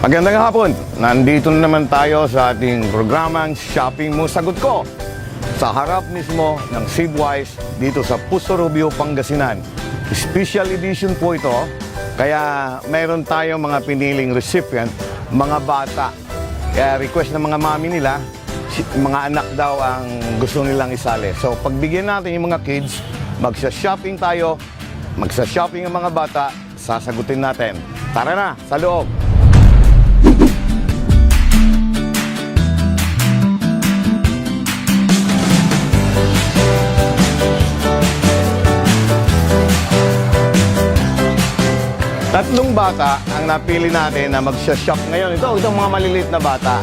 Magandang hapon! Nandito na naman tayo sa ating programang Shopping Mo Sagot Ko sa harap mismo ng Seedwise dito sa Puso Rubio, Pangasinan. Special edition po ito, kaya mayroon tayong mga piniling recipient, mga bata. Kaya request ng mga mami nila, mga anak daw ang gusto nilang isali. So pagbigyan natin yung mga kids, magsa-shopping tayo, magsa-shopping ang mga bata, sasagutin natin. Tara na, sa loob! Tatlong bata ang napili natin na magsha-shop ngayon. Itong mga maliliit na bata.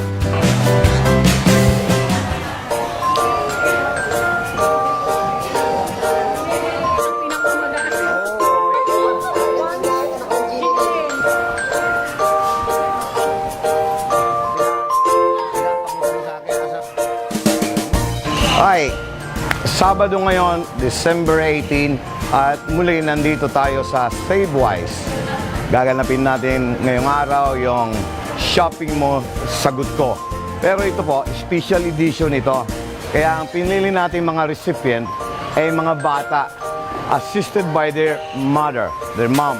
Ay, Sabado ngayon, December 18, at muli nandito tayo sa Seedwise. Gaganapin natin ngayong araw yung Shopping Mo Sagot Ko. Pero ito po, special edition ito. Kaya ang pinili natin mga recipient ay mga bata assisted by their mother, their mom.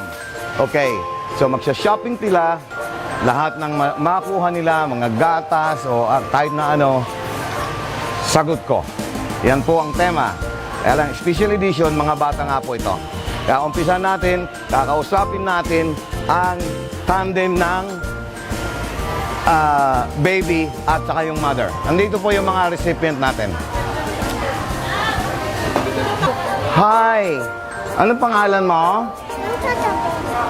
Okay, so magsha-shopping sila, lahat ng makuha nila, mga gatas o kahit na ano, sagot ko. Yan po ang tema. Kaya lang, special edition, mga bata nga po ito. Kaya umpisa natin, kakausapin natin ang tandem ng baby at saka yung mother. Nandito po yung mga recipient natin. Hi! Anong pangalan mo?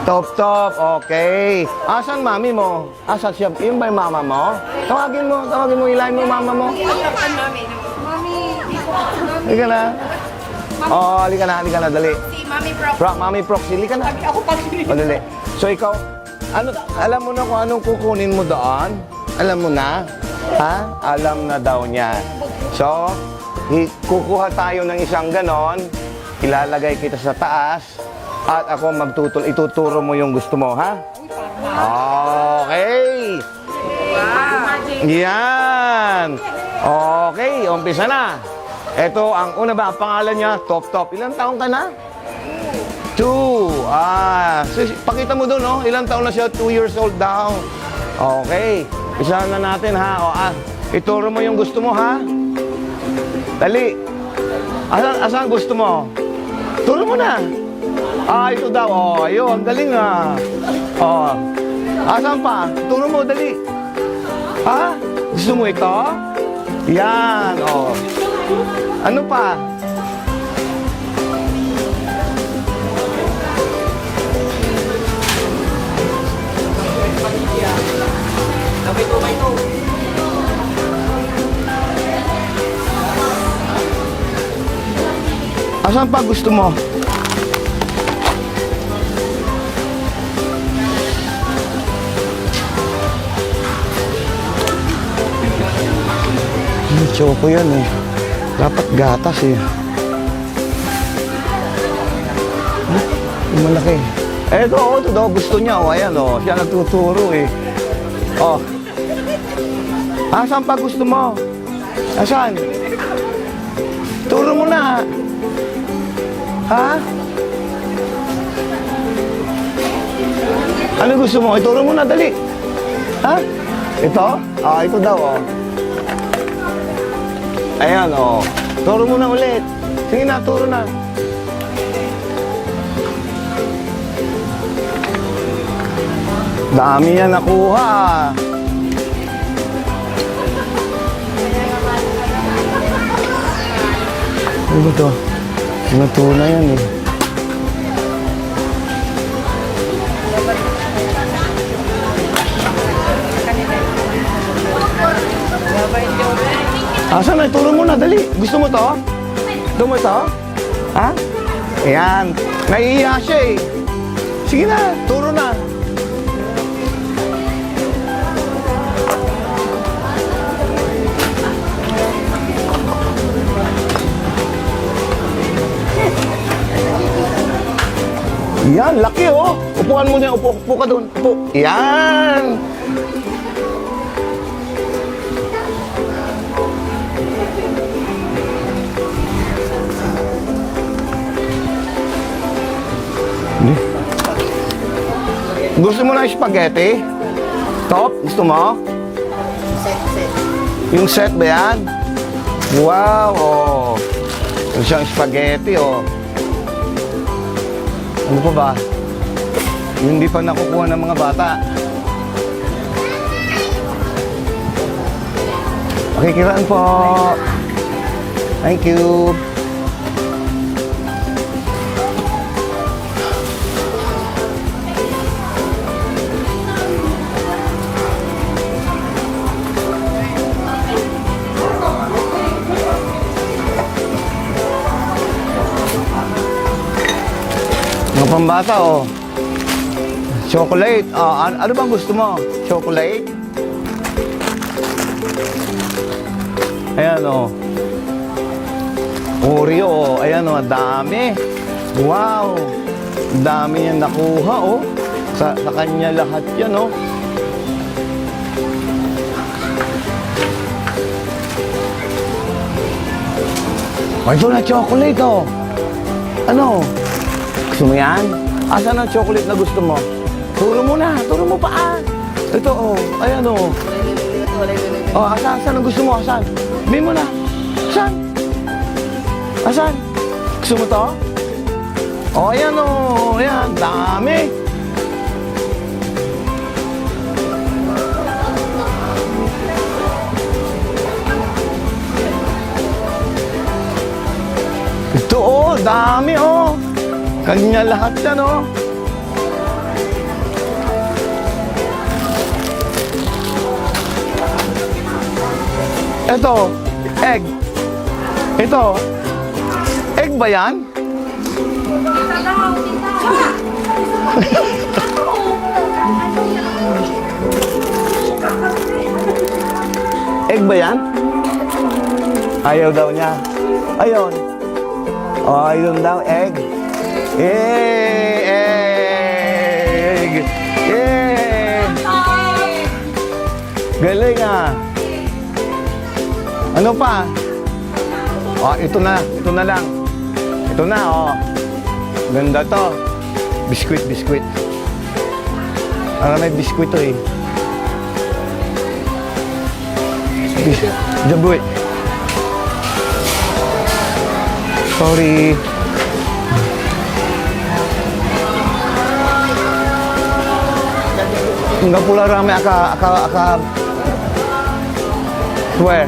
Top Top, okay. Asan mami mo? Asan siya? Yung ba yung mama mo? Tawagin mo, ilahin mo mama mo. Halika na. Oh, halika na, dali. Si Mami Prox. Mami Prox, halika na. Ako pa si O, dali. So, ikaw, alam mo na kung anong kukunin mo doon? Alam mo na? Ha? Alam na daw niya. So, kukuha tayo ng isang ganon, ilalagay kita sa taas, at ako ituturo mo yung gusto mo, ha? Okay. Yan. Okay, umpisa na. Ito, ang una ba, ang pangalan niya, Top Top. Ilang taong ka na? 2. So, pakita mo doon, no? Ilang taon na siya? 2 years old daw. Okay. Isa na natin, ha? Ituro mo yung gusto mo, ha? Dali. Asan gusto mo? Turo mo na. Ah, ito daw. Oh, ayun. Ang galing ah. Oh. Asan pa? Turo mo, dali. Ha? Gusto mo ito? Yan. Oh. Ano pa? Asan pa gusto mo? Choco yan eh. Dapat gatas eh. Malaki. Ito daw gusto niya. Oh, ayan oh. Siya nagtuturo eh. Oh. Asan pa gusto mo? Asan? Turo mo na. Ha? Ano gusto mo? Ituro mo na, dali. Ha? Ito? Ah, ito daw oh. Ayan, oh. Turo mo na ulit. Sige na, turo na. Dami yan nakuha. Ano ba ito? Natuna yan eh. Asan na? Turo mo na, dali. Gusto mo to? Gusto mo to? Ha? Ayan. Naiiya siya eh. Sige na, turo na. Yan, laki oh. Upuan mo na, upo ka doon. Upo. Yan. Gusto mo ng spaghetti? Top? Gusto mo? Set. Yung set ba yan? Wow, oh. Yung siyang spaghetti, oh. Ano pa ba? Yung hindi pa nakukuha ng mga bata. Pakikiraan po. Thank you. Mga pambata, oh. Chocolate. Ano bang gusto mo? Chocolate? Ayan, oh. Oreo, oh. Ayan, oh. Dami. Wow. Dami yan nakuha, oh. Sa kanya lahat yan, oh. Oh, ito na chocolate, oh. Ano? Gusto mo yan? Asan ang chocolate na gusto mo? Turo mo na. Turo mo pa ah. Ito oh. Ayan oh. Oh, asan ang gusto mo? Asan? Sabihin mo na. Asan? Asan? Gusto mo to? Oh, ayan oh. Ayan. Dami. Ito oh. Dami oh. Kanya lahat yan, oh. Ito, egg. Ito, egg ba yan? Egg ba yan? Ayaw daw niya. Ayun. Oh, ayun daw, egg. Egg! Egg! Galing ah! Ano pa? Oh, ito na lang. Ito na, oh. Ganda to. Biskuit. May biskuit to eh. Jabuit. Enggak pula rame aka swear.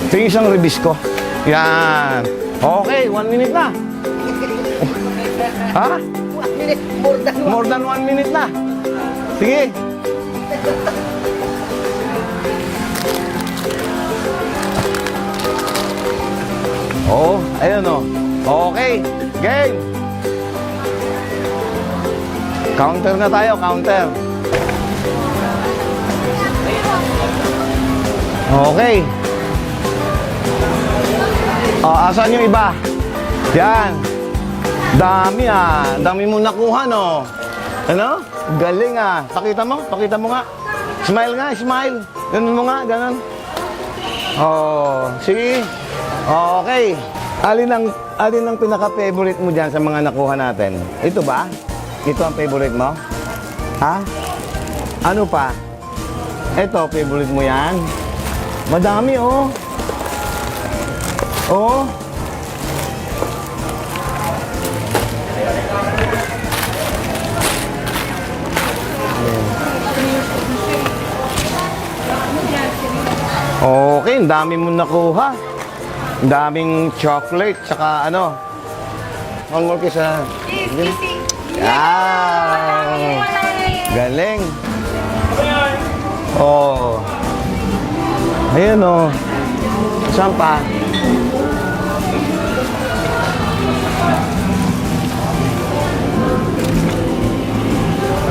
Ito yung isang ribis ko. Yan. Okay, 1 minute na. Ha? 1 minute, more than one. More than 1 minute na. Sige. Oh, ayun oh. Okay, game. Counter na tayo, counter. Okay. Asan yung iba? Yan. Dami ah. Dami mo nakuha, no? Ano? Galing ah. Pakita mo nga. Smile nga, smile. Ganun mo nga, ganun. Oh, sige. Okay. Alin ang pinaka-favorite mo dyan sa mga nakuha natin? Ito ba? Ito ang favorite mo? Ha? Ano pa? Ito, favorite mo yan? Madami, oh. Oh. Okay, ang dami mo nakuha. Ang daming chocolate, saka ano. One more kiss, ha? Yan. Galing. Oh. Ayan, oh. Saan pa?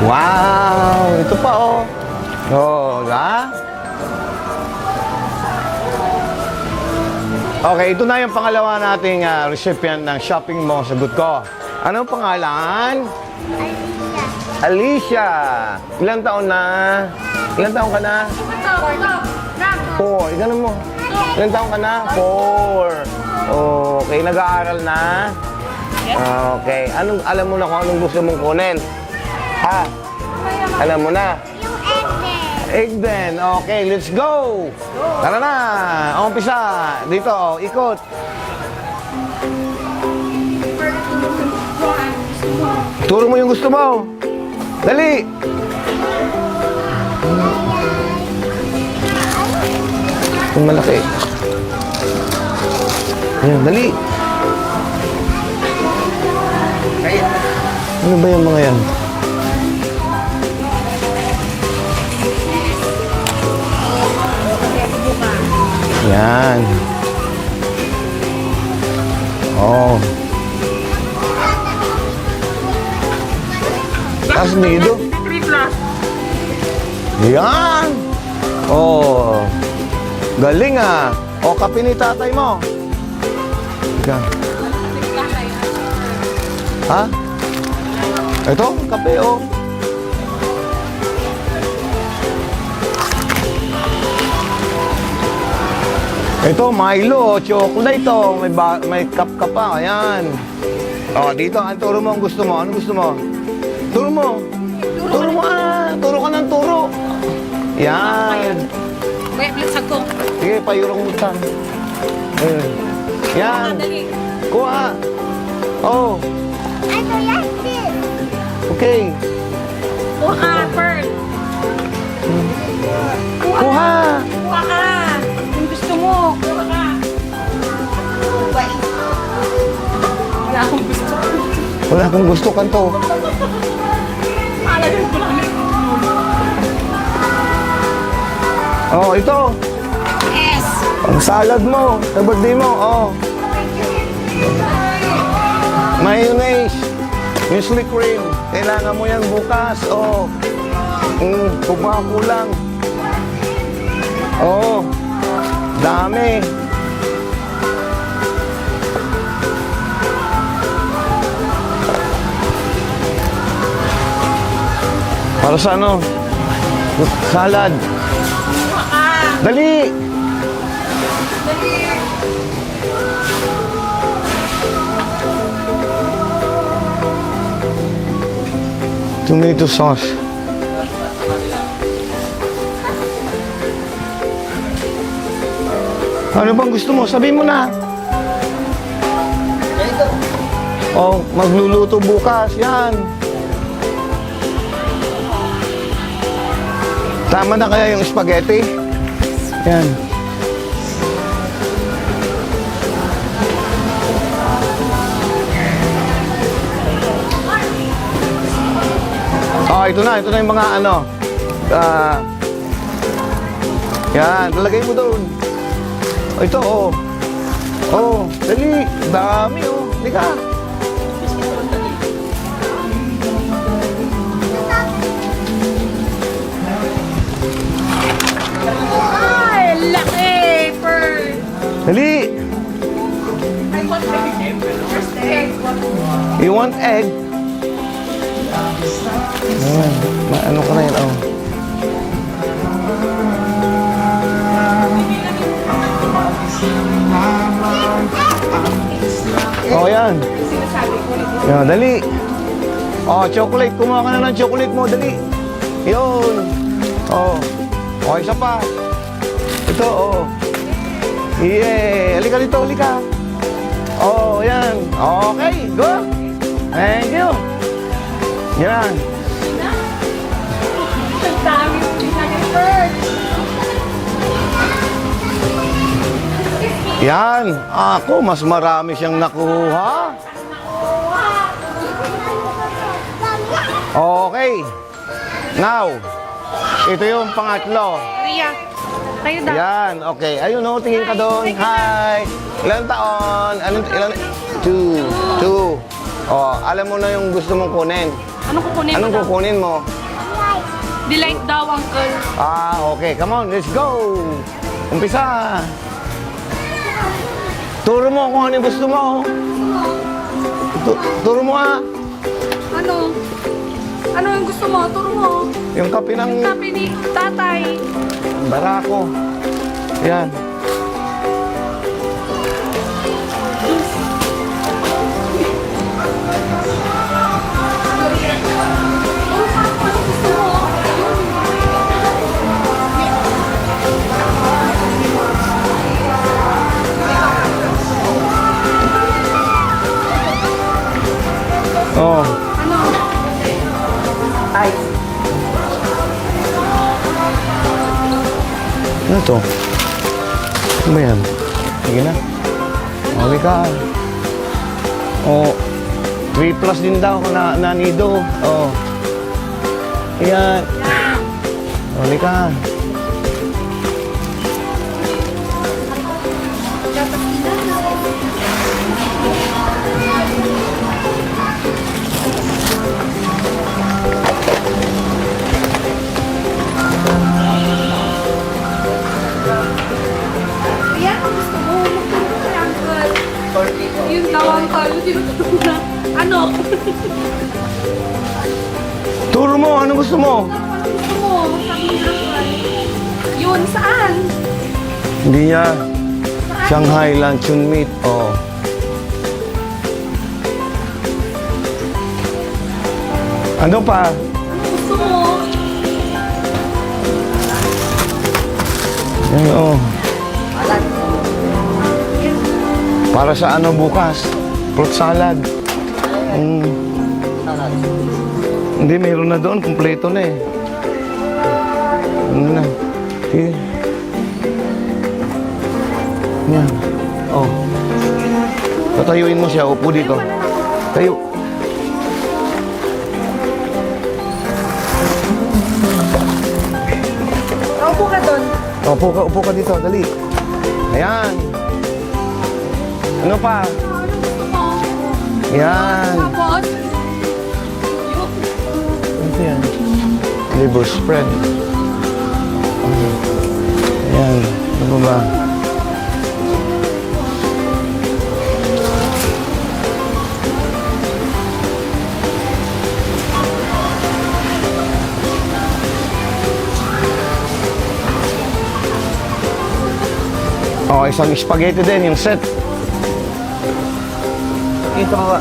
Wow! Ito pa, oh. Oh, ha? Okay, ito na yung pangalawa nating recipient ng shopping mo. Sagot ko. Anong pangalan? Alicia. Ilang taon na? Ilang taon ka na? 4. Ganun mo. Ilang taon ka na? 4. Okay, nag-aaral na? Okay. Alam mo na kung anong gusto mong kunin? Ha? Alam mo na? Egg din. Okay, let's go! Tara na! Umpisa. Dito, ikot. Turo mo yung gusto mo. Dali! Yung malaki. Ayan, dali. Ano ba yung mga yan? Yan. Oh. Tapos dito. Yan. Oh. Galing ah. O, kape ni tatay mo. Yan. Ha? Ito, kape oh. Ito, Milo, chocolate ito. May cup ka pa, ayan. O, dito, ang turo mo ang gusto mo. Ano gusto mo? Turo mo. Turo mo ah. Turo ka ng turo. Yan. May blasag ko. Sige, payurong mo ta. Yan. Kuha. Oh. Ano yan, sis? Okay. Kuha, Pearl. Kuha. Kuha ka. Kung gusto mo, kuha ka. Wala akong gusto. Wala akong gusto kanto. Alagay ko lang. Oh, ito. Yes. Ang salad mo. Sa birthday mo. Oh. Mayonnaise. Muesli cream. Kailangan mo yan bukas. Oh. Kung kulang. Oh. Dami. Para sa ano? Salad. Dali! Tomato sauce. Ano bang gusto mo? Sabihin mo na. Oh, magluluto bukas. Yan. Tama na kaya yung spaghetti? Yan. Oh, ito na yung mga ano. Yan, lalagay mo doon. Oh, ito, oh. Oh, dali. Dami, oh. Hindi ka. Ay, laki, Pearl. Dali. You want egg? Ayan. Ano ka na yun, oh. Oh, yan. Yan, dali. Oh, chocolate. Kumuha ka na ng chocolate mo. Dali. Yun. Oh. Oh, isa pa. Ito, oh. Yeah. Halika dito, halika. Oh, yan. Okay, go. Thank you. Yan. Ang dami yung laki, Pearl. Yan. Ako, mas marami siyang nakuha. Okay. Now, ito yung pangatlo. Ria, tayo daw. Yan, okay. Ayun, oh, tingin ka doon. Hi. Ilan taon? Ilan? Two. Oh, alam mo na yung gusto mong kunin. Anong kukunin Anong mo? kukunin mo? Delight daw, Uncle. Okay. Come on, let's go. Umpisa. Turo mo kung ano yung gusto mo. Turo mo, ah. Ano? Ano yung gusto mo? Turo mo. Yung kape ng Sabi ni tatay. barako. Yan. Oh. Ano? Ano to? Ano ba yan? Sige na. Huli ka. Oh. 3 plus din daw na nido. Oh. Ayan. Huli ka. Ayan, ang gusto mo. Magturo ka kay Uncle. Yun daw, Uncle. Tinuturo na. Ano? Turo mo. Ano gusto mo? Ano gusto mo? Sabi ni Uncle. Yun, saan? Hindi niya. Shanghai luncheon meat. Oh. Ano pa? Ano gusto mo? Yan, oh. Para sa ano bukas? Fruit salad. Hindi, mayroon na doon. Kompleto na eh. Ano na? Sige. Yan. Oh. Tatayuin mo siya. Upo dito. Tayo. Upo ka doon. Upo ka dito. Dali. Ayan. Ano pa? Ano gusto mo? Yan. Tapos? Ano yan? Liver spread. Ayan. Ano ba? Oh, isang spaghetti din, yung set. Ito ba?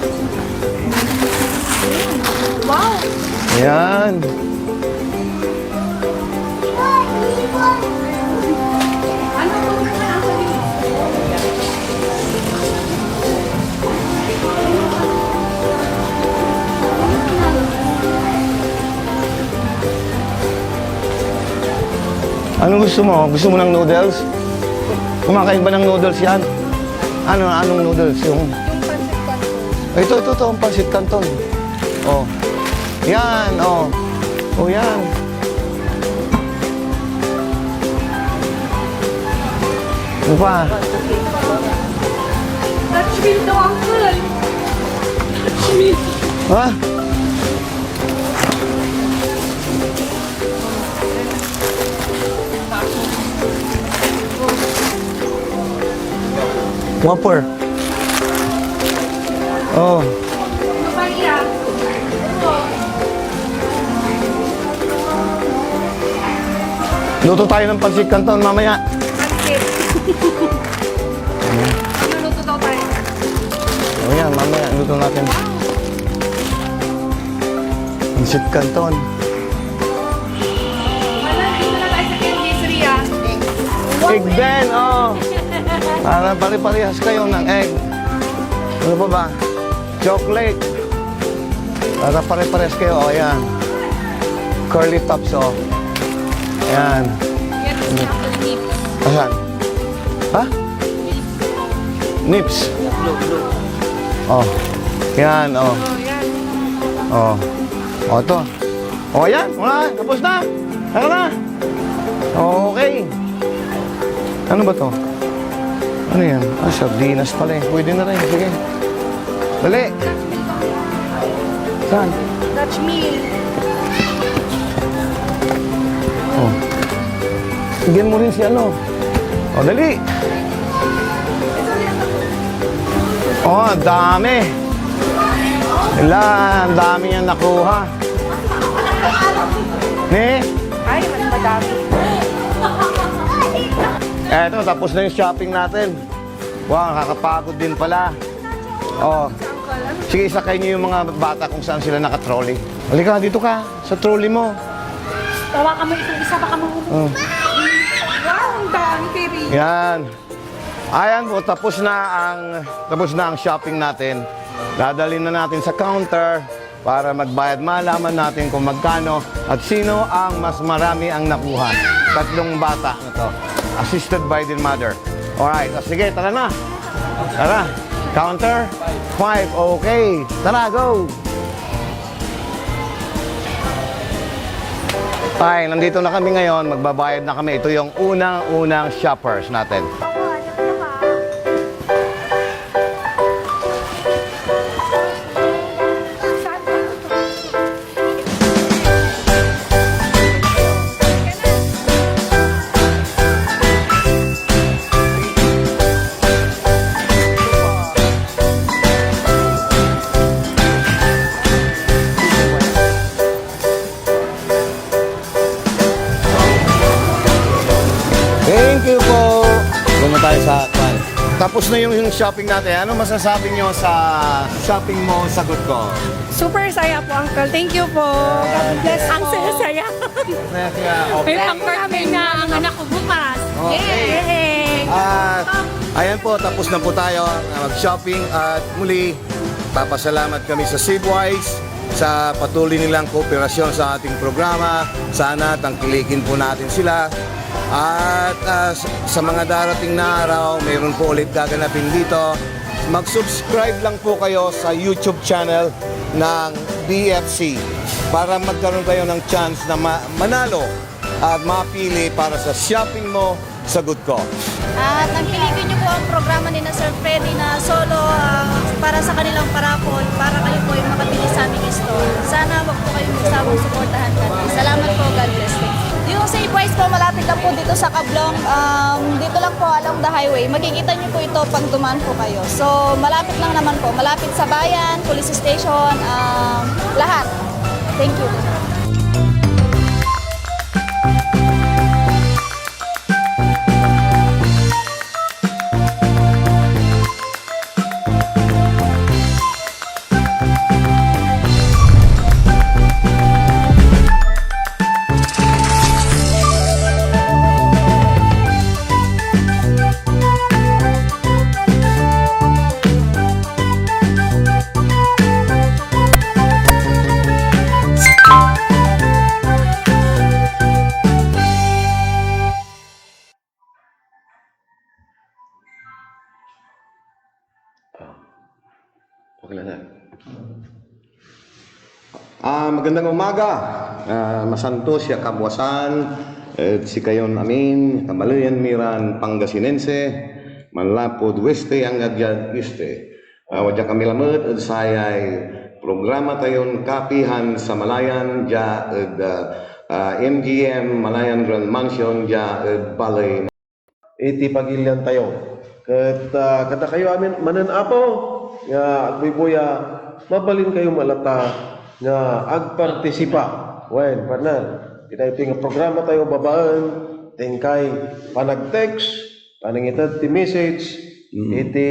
Wow! Ayan. Ano to? Anong gusto mo? Gusto mo ng noodles? Kumakain ba ng noodles yan? Anong noodles? Yung... Yung pancit canton. Ito, ang pancit canton. Oh. Yan, oh. Oh, yan. Ano pa? Dutch meal daw, uncle. Dutch meal. Ha? Whopper. Oh. Ano ba yan? Luto tayo ng pancit canton mamaya. Pancit. Luluto daw tayo. Oh, yan, mamaya. Luto natin. Pancit canton. Wala, dito na tayo sa Kenjisri, ah. Egg din, oh. Para pare-parehas kayo ng egg. Ano pa ba? Chocolate. Para pare-parehas kayo, oh, yan. Curly tops, oh. Yan. Yan ang chocolate dip. Ayan. Ha? Nips. Oh. Yan, oh. Oh, yan. Oh. Oh, ito. Oh, yan. Wala. Tapos na. Tara na. Okay. Ano ba to? Ano yan? Ah, sardinas pala eh. Pwede na rin. Sige. Dali. Saan? Dutch meal. Oh. Bigyan mo rin si ano. Oh, dali. Oh, ang dami. Ang dami niyang nakuha. Ne? Ay, mas madami. Eto, tapos na yung shopping natin. Wow, nakakapagod din pala. Oh, sige, isakay niyo yung mga bata kung saan sila nakatrolley. Halika, dito ka, sa trolley mo. Tawa ka mo itong isa, baka mahulog. Oh. Wow, ang dami, Kiri. Yan. Ayan po, tapos na ang shopping natin. Dadalhin na natin sa counter para magbayad. Malaman natin kung magkano at sino ang mas marami ang nakuha. 3 bata na to. Assisted by their mother. Alright, sige, tara na. Tara. Counter 5. Okay. Tara, go. Ay, nandito na kami ngayon. Magbabayad na kami. Ito yung unang shoppers natin. Thank you po. Doon na tayo sa kwan. Tapos na yung shopping natin. Ano masasabi nyo sa shopping mo sa Good Ko? Super saya po, Uncle. Thank you po. God bless po. Ang saya-saya. Okay. May ang birthday na ang anak ko bukas. Okay. Yay! Ayan po, tapos na po tayo mag-shopping at muli, papasalamat kami sa Seedwise sa patuloy nilang kooperasyon sa ating programa. Sana tangkilikin po natin sila. At sa mga darating na araw, mayroon po ulit gaganapin dito. Mag-subscribe lang po kayo sa YouTube channel ng BFC para magkaroon kayo ng chance na manalo at mapili para sa shopping mo sa Good Ko. At tangkilikin niyo po ang programa ni na Sir Freddy na solo para sa kanilang parapol para kayo po ay makabili sa aming store. Sana wag po kayong magsawang suportahan kami. Salamat po, God bless you. Yung Safewise po, malapit lang po dito sa Kablong. Dito lang po along the highway. Makikita niyo po ito pag dumaan po kayo. So, malapit lang naman po. Malapit sa bayan, police station, lahat. Thank you. Okay na. Magandang umaga. Masanto siya kabwasan. Si kayon amin, Kamalayan Miran, Pangasinense, Manlapod Weste, Angadyad Este. Wadya kami lamot, sayay programa tayon kapihan sa Malayan, ja MGM, Malayan Grand Mansion, ja Balay. Iti pagilian tayo. Kata kayo amin, mananapo, nga agbibuya, mabalin kayo malata, nga agpartisipa. Wen, partner, kita iti nga programa tayo babaan, tingkay panag-text, panangitad ti message, iti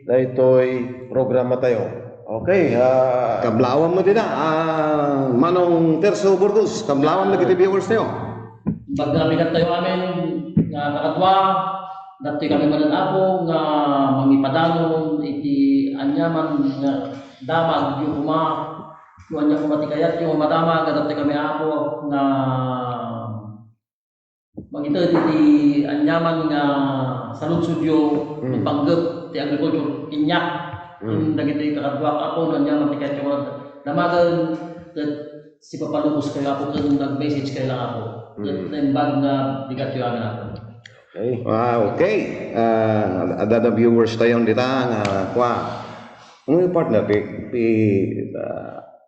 na ito'y programa tayo. Okay, Kablawan mo din Manong Terso Burgos, kablawan na kita viewers tayo. Pagdamigan tayo amin nga nakatwa, dati kami mananapo nga mangipadalong iti anyaman nga damag yung anya kumatikayat yung madamag dati kami apo nga mangitid iti anyaman nga saludsudyo panggap ti agriculture inyak nagiti kakadwa ako nga anyaman tikayat yung damagan si papalubos kayo ako kung nag-message kayo lang ako. Then bag na bigat yung amin ako. okay. Okay. Ada viewers tayo dito nga Ang partner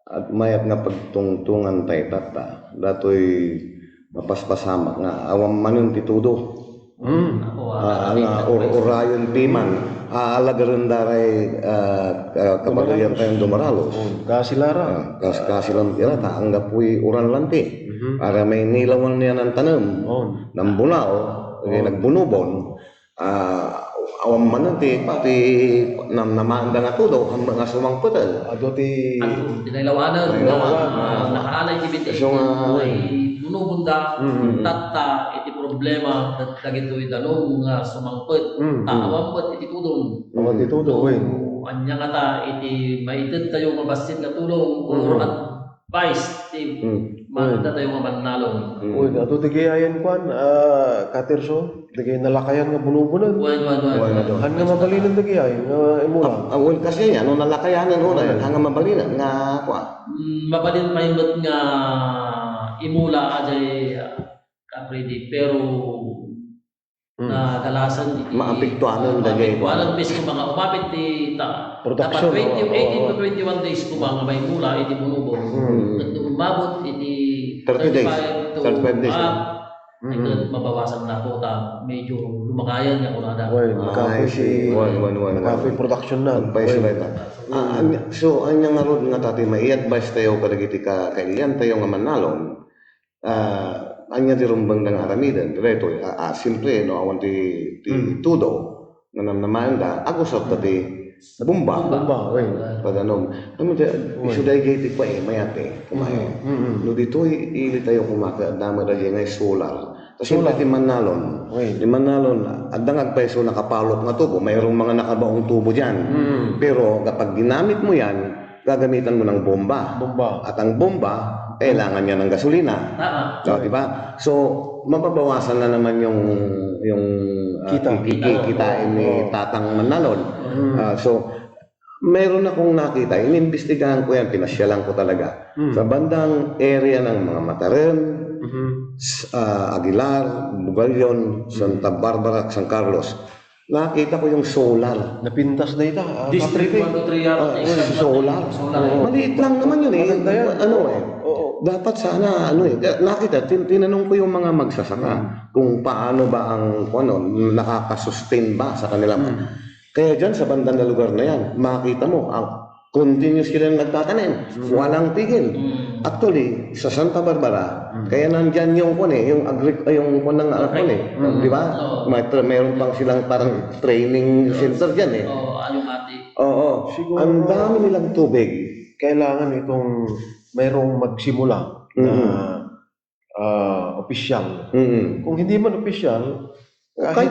at mayat nga pagtungtungan tayo tata. Dato'y mapaspasama nga awam manon titudo. Ako Orayon piman. Alagaran daray kabagayan tayong dumaralos. Kasilara. Kasilang tira ta ang gapuy uran lanti. Para may nilawan niya ng tanam. Ng bunao, nagbunubon. Awam mananti pati namanda nga tudo ang mga sumangputal. Ado ti... Ang tinailawanan nakaalay kibiti ay bunubunda tatta iti problema dagito'y dalong nga sumangput taawamput iti tudong Awat ito do, anya nga ta iti maitid tayo mabasit nga tulong or advice ti manda tayo nga manalong. Uy, ato tigayan kwan, Katerso, tigay nalakayan nga bunubunan. Han nga mabalinan tigayan, nga imula. Ang kasi yan, nung nalakayanan ho na yan, hanggang mabalinan nga Mabalin pa yung nga imula ajay kapredi pero na galasan maapektuanan dagay. Walang bis ko mga umapit di Production, dapat 18 to 21 days ko mga may mula iti bunubo. Umabot iti 30 days. 35 days. Mabawasan na po ta medyo lumakayan niya ko na Uy, nakapoy si... Nakapoy production na. So, anyang nga rod nga tati, may i-advise tayo kadagiti ka kailan tayo nga manalong. Anya di rumbang ng aramidan. Direto, simple, no, awan ti tudo, naman da, agusap tati, bumba. Uy. Padanom. Ano di, isuday gaitik pa mayate, kumain. No, dito ili tayo kumaka, dama da nga solar. Tapos yung pati manalon. Di manalon, adang agpeso nakapalot nga tubo, mayroong mga nakabaong tubo dyan. Pero kapag ginamit mo yan, gagamitan mo ng bomba. At ang bomba, kailangan niya ng gasolina. So, di ba? So, mapabawasan na naman yung kikitain ni Tatang Manalon. So, meron akong nakita, inimbestigahan ko yan, pinasyalan ko talaga. Sa bandang area ng mga Mataren, Aguilar, Bugalyon, Santa Barbara, San Carlos, nakita ko yung solar. Napintas na ita. District 1 to 3 Solar. Maliit lang naman yun dapat sana nakita tinanong ko yung mga magsasaka kung paano ba ang nakaka-sustain ba sa kanila. Kaya diyan sa bandang na lugar na yan makita mo ang continuous silang nagtatanim, walang tigil. Actually sa Santa Barbara kaya nandiyan yung di ba? Mayroon pang silang parang training center diyan ang dami nilang tubig. Kailangan itong mayroong magsimula na opisyal. Kung hindi man opisyal, kahit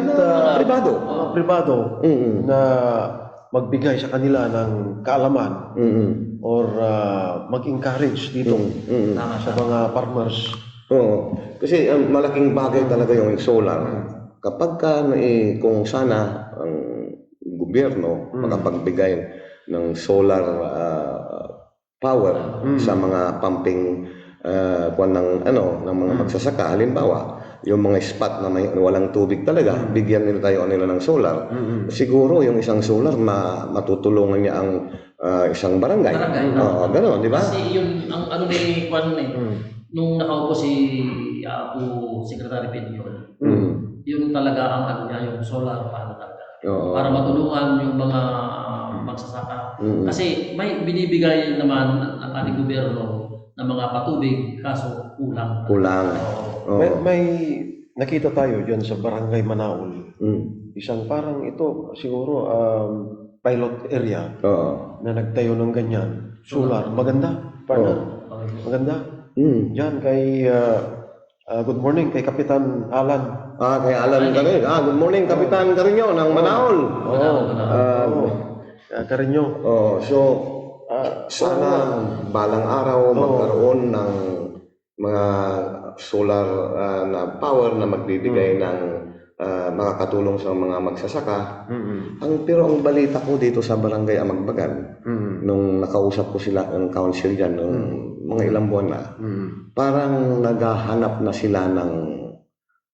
pribado na magbigay sa kanila ng kaalaman or mag-encourage dito sa mga farmers. Kasi malaking bagay talaga yung solar. Kapag kung sana ang gobyerno makapagbigay solar power sa mga pumping kuwan ng mga magsasaka. Halimbawa, yung mga spot na walang tubig talaga, bigyan nila tayo ng solar. Siguro yung isang solar matutulungan niya ang isang barangay. Oo, gano'n, di ba? Kasi yung ang ano ni Kwan nung nakaupo si Secretary Pinion, yung talaga ang ano niya, yung solar panel talaga. Para matulungan yung mga magsasaka. Kasi may binibigay naman ang ating gobyerno ng mga patubig, kaso kulang. May nakita tayo dyan sa Barangay Manaul. Isang parang ito, siguro pilot area na nagtayo ng ganyan. Solar. Maganda. Maganda. Diyan kay good morning kay Kapitan Alan. Kay Alan kami. Good morning, Kapitan Carino ng Manaol. Carino. So, sana balang araw magkaroon ng mga solar na power na magbibigay ng makakatulong sa mga magsasaka. Pero ang balita ko dito sa Barangay Amagbagan, nung nakausap ko sila ng council dyan, nung mga ilang buwan na, parang naghahanap na sila ng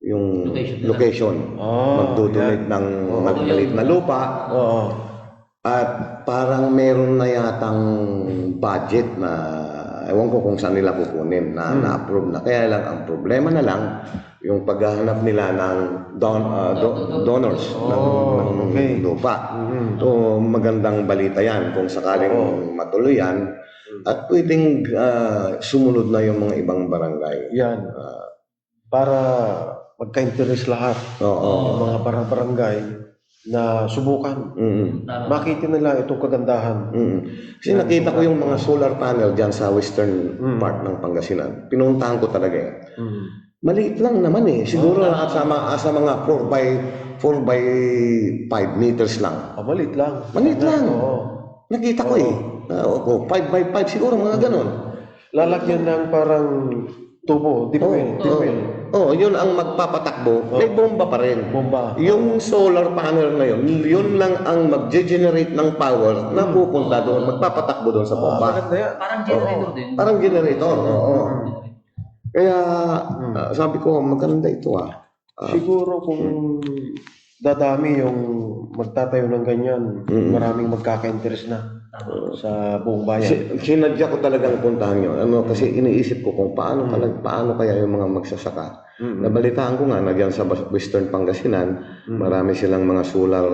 yung location. Magdudunit ng magpalit na lupa. At parang meron na yatang budget na ewan ko kung saan nila kukunin na na-approve na. Kaya lang ang problema na lang yung paghahanap nila ng donors ng lupa. So magandang balita yan kung sakaling matuloy yan at pwedeng sumunod na yung mga ibang barangay. Yan. Para magka-interest lahat ng mga barangay na subukan. Makita nila itong kagandahan. Kasi nakita ko yung mga solar panel dyan sa western part ng Pangasinan. Pinuntahan ko talaga yan. Maliit lang naman eh. Siguro sa mga 4 by 5 meters lang. Maliit lang. Maliit lang. Nakita ko eh. 5 by 5 siguro, mga ganon. Lalagyan ng parang tubo, dipwell. Yun ang magpapatakbo. May bomba pa rin. Bomba. Yung solar panel na yun lang ang mag-generate ng power na pupunta doon, magpapatakbo doon sa bomba. Parang generator din. Parang generator, Kaya sabi ko, maganda ito Siguro kung dadami yung magtatayo ng ganyan, maraming magkaka-interest na sa buong bayan. Sinadya ko talagang puntahan yun. Kasi iniisip ko kung paano kaya yung mga magsasaka. Nabalitaan ko nga na dyan sa Western Pangasinan, marami silang mga solar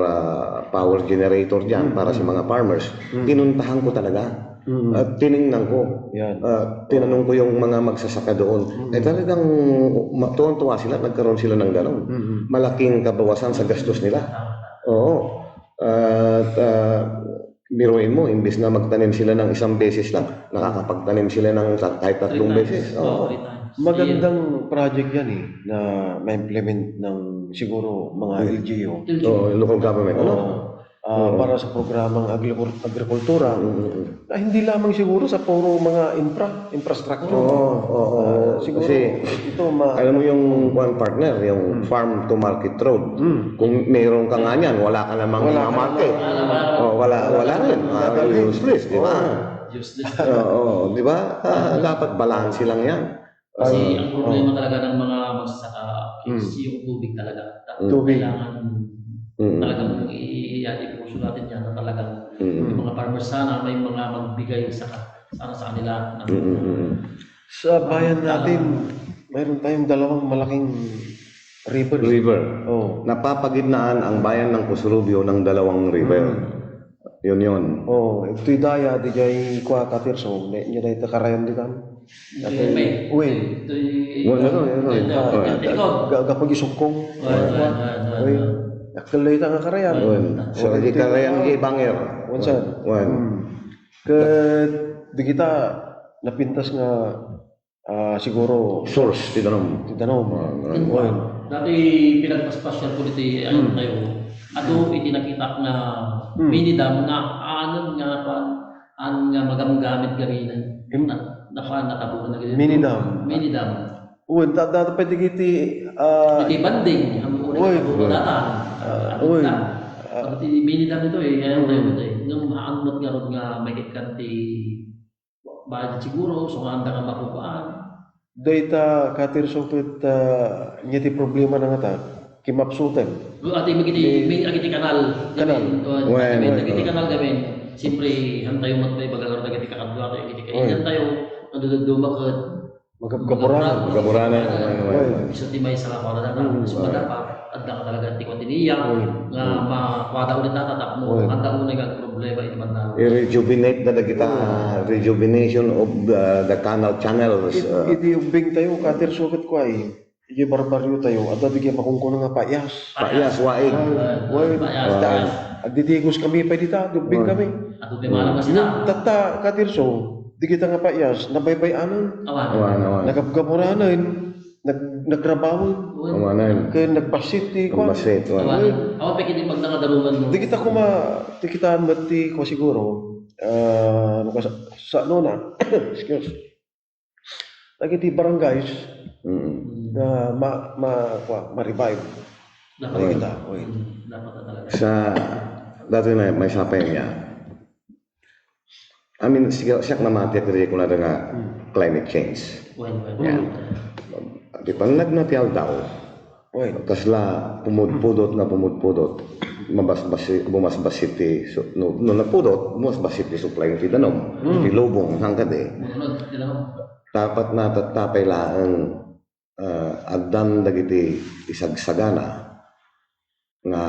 power generator dyan para sa mga farmers. Pinuntahan ko talaga. At tiningnan ko. Tinanong ko yung mga magsasaka doon. Talagang tuwang-tuwa sila, nagkaroon sila ng gano'n. Malaking kabawasan sa gastos nila. At biruin mo, imbis na magtanim sila ng isang beses lang, nakakapagtanim sila ng kahit 3 beses. Magandang project yan na ma-implement ng siguro mga LGU. Local government. Para sa programang agrikultura na hindi lamang siguro sa puro mga infrastructure. Siguro kasi ito alam mo yung one partner, yung farm to market road. Kung mayroon ka nga niyan, wala ka namang market. Wala rin. Useless, di ba? Di ba? Dapat balanse lang yan. Kasi ang problema talaga ng mga magsasaka is yung tubig talaga. Kailangan talagang i-puso natin yan na talagang yung mga farmers sana may mga magbigay sana sa kanila. Sa bayan natin, mayroon tayong dalawang malaking river. Napapagitnaan ang bayan ng Pusurubio ng 2 river. Yun. Ito'y daya, di jay kwa katirso, niya na itakarayan di kan. Gapag isukong. Nakalay ta nga karayan. So, di karayan Bangir. Wansan. Ket di kita napintas nga siguro source titanom. Dati pinagpaspasyal ko dito ayun tayo. Ato itinakita nga mini dam nga nga magagamit gawin na natabunan na ganito. Mini dam. Dati pwede kiti iti banding ang unang data. Iti mini dam ito ayun tayo ito nung maanot nga nga nga may kanti budget siguro, so nga anda ka makupaan. Data katirso ket nya ti problema na nga ta kimapsutan. Ati may agiti kanal. Kanal. Wen, Agiti kanal gamin. Siyempre, hantayo mat may bagalor na agiti kakadwa tayo agiti kainan tayo. Nandudugduma ka Magkapuranan. Magkapuranan. Bisa di may salah ko na na. So dapat adda ka talaga ti kontiniya nga makwada ulit tatatap mo. Handa mo na problema ito man na. I-rejuvenate na kita, rejuvenation of the canal channels. Iti ubing tayo katirso ket ko ay iti barbaryo tayo at bigyan makungko nga payas. Payas, waig. Agditigos kami pa dita, dubing kami. At may malaman sila. Tata katirso, di kita nga payas, nabaybay-anan, Awan. nagkapkamuranan, nagtrabaho, Amanan. kaya nagbasit ti ko. Kumbasit. Awan. Awan pa kini pag nakadaruman mo. Di kita mati ko siguro, ano ka sa ano na, excuse, lagi ti barangays, na ma-revive. Dapat kita. dapat na talaga. Sa dati na may sapay niya. I mean, siya namati at ko na nga climate change. Wen. Di pa nagnatial daw. Kasla pumudpudot, bumasbasit ti, no napudot, bumasbasit ti supply ti danom, ti lubong hangkad eh. Munod, Dapat natatapay lang agdan dagiti isagsagana nga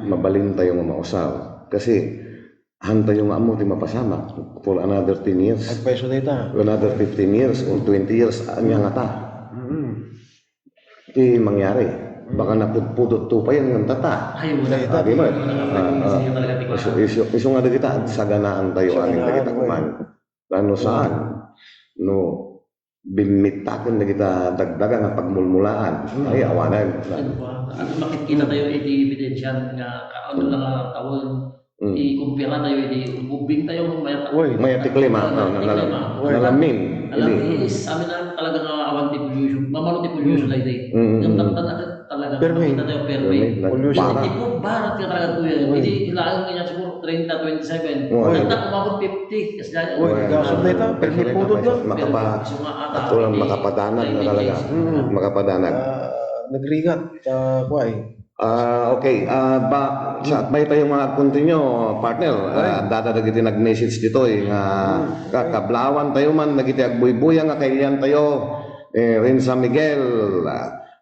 mabalin tayo nga mausaw. Kasi hanta yung amo ti mapasama for another 10 years. Advice na ita. Another 15 years or 20 years anya nga ta. Ti mangyari. Baka napudpudot to pa yan ng tata. Ay, wala. Sabi mo, Talaga ti ko. iso nga dagita, saganaan tayo angin dagita kuman. Ano saan? No, binmitakan na kita dagdaga nga pagmulmulaan. Ay, awanan. At makikita tayo iti ebidensya nga ano lang tawon i-kumpira tayo iti ubing tayo May atiklima. Nalamin. Alam is amin na talaga nga awan ti pollution. Mamalo ti pollution like day. Yung talaga Permit. makita tayo permit. Pollution. Hindi po barat ka talaga tuya. Hindi ilaan kanya siguro 30, 27. Uy. Nagtak umabot 50. Kasi dahil Gasot na ita, permit pudot na. Atulang makapadanag na talaga. Makapadanag. Nagrigat, kuay. Okay, may tayong mga continue, partner. Dadadagiti nag-message dito kakablawan tayo man, nagiti agbuy-buya nga kailan tayo. Rin San Miguel,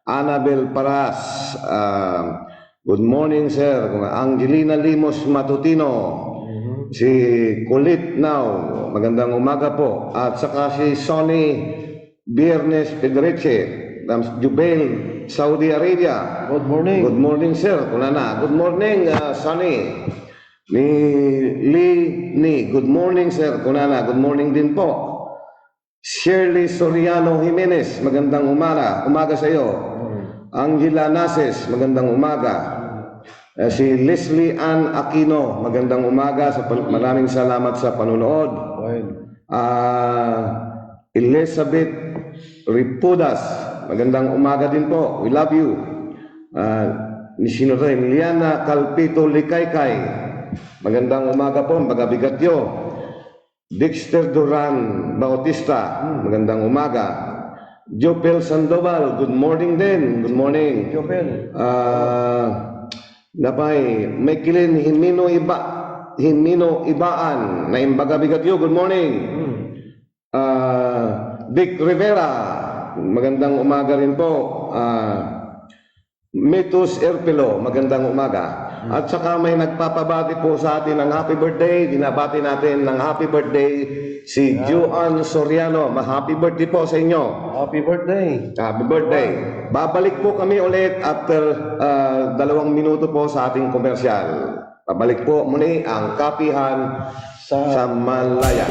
Annabel Paras, good morning sir. Angelina Limos Matutino, si Kulit Now, magandang umaga po. At saka si Sonny Biernes Pedreche, Jubail, Saudi Arabia. Good morning. Good morning, sir. Kunana. Good morning, Sunny. Good morning, sir. Kunana. Good morning din po. Shirley Soriano Jimenez, magandang umaga sa iyo. Angela Nases, magandang umaga. Si Leslie Ann Aquino, magandang umaga. Maraming salamat sa panonood. Elizabeth Ripudas, magandang umaga din po. We love you. Sino rin? Liana Calpito Likaykay, magandang umaga po. Magabigatyo. Dexter Duran Bautista, magandang umaga. Jopel Sandoval, good morning din. Good morning. Jopel. Napay, may kilin Himino Ibaan, na imbagabigatyo, good morning. Dick Rivera, magandang umaga rin po. Mitus Erpelo, magandang umaga. At saka may nagpapabati po sa atin ng happy birthday. Dinabati natin ng happy birthday si Juan Soriano. Happy birthday po sa inyo. Happy birthday. Happy birthday. Babalik po kami ulit after 2 minuto po sa ating komersyal. Babalik po muli ang Kapihan sa Malaya.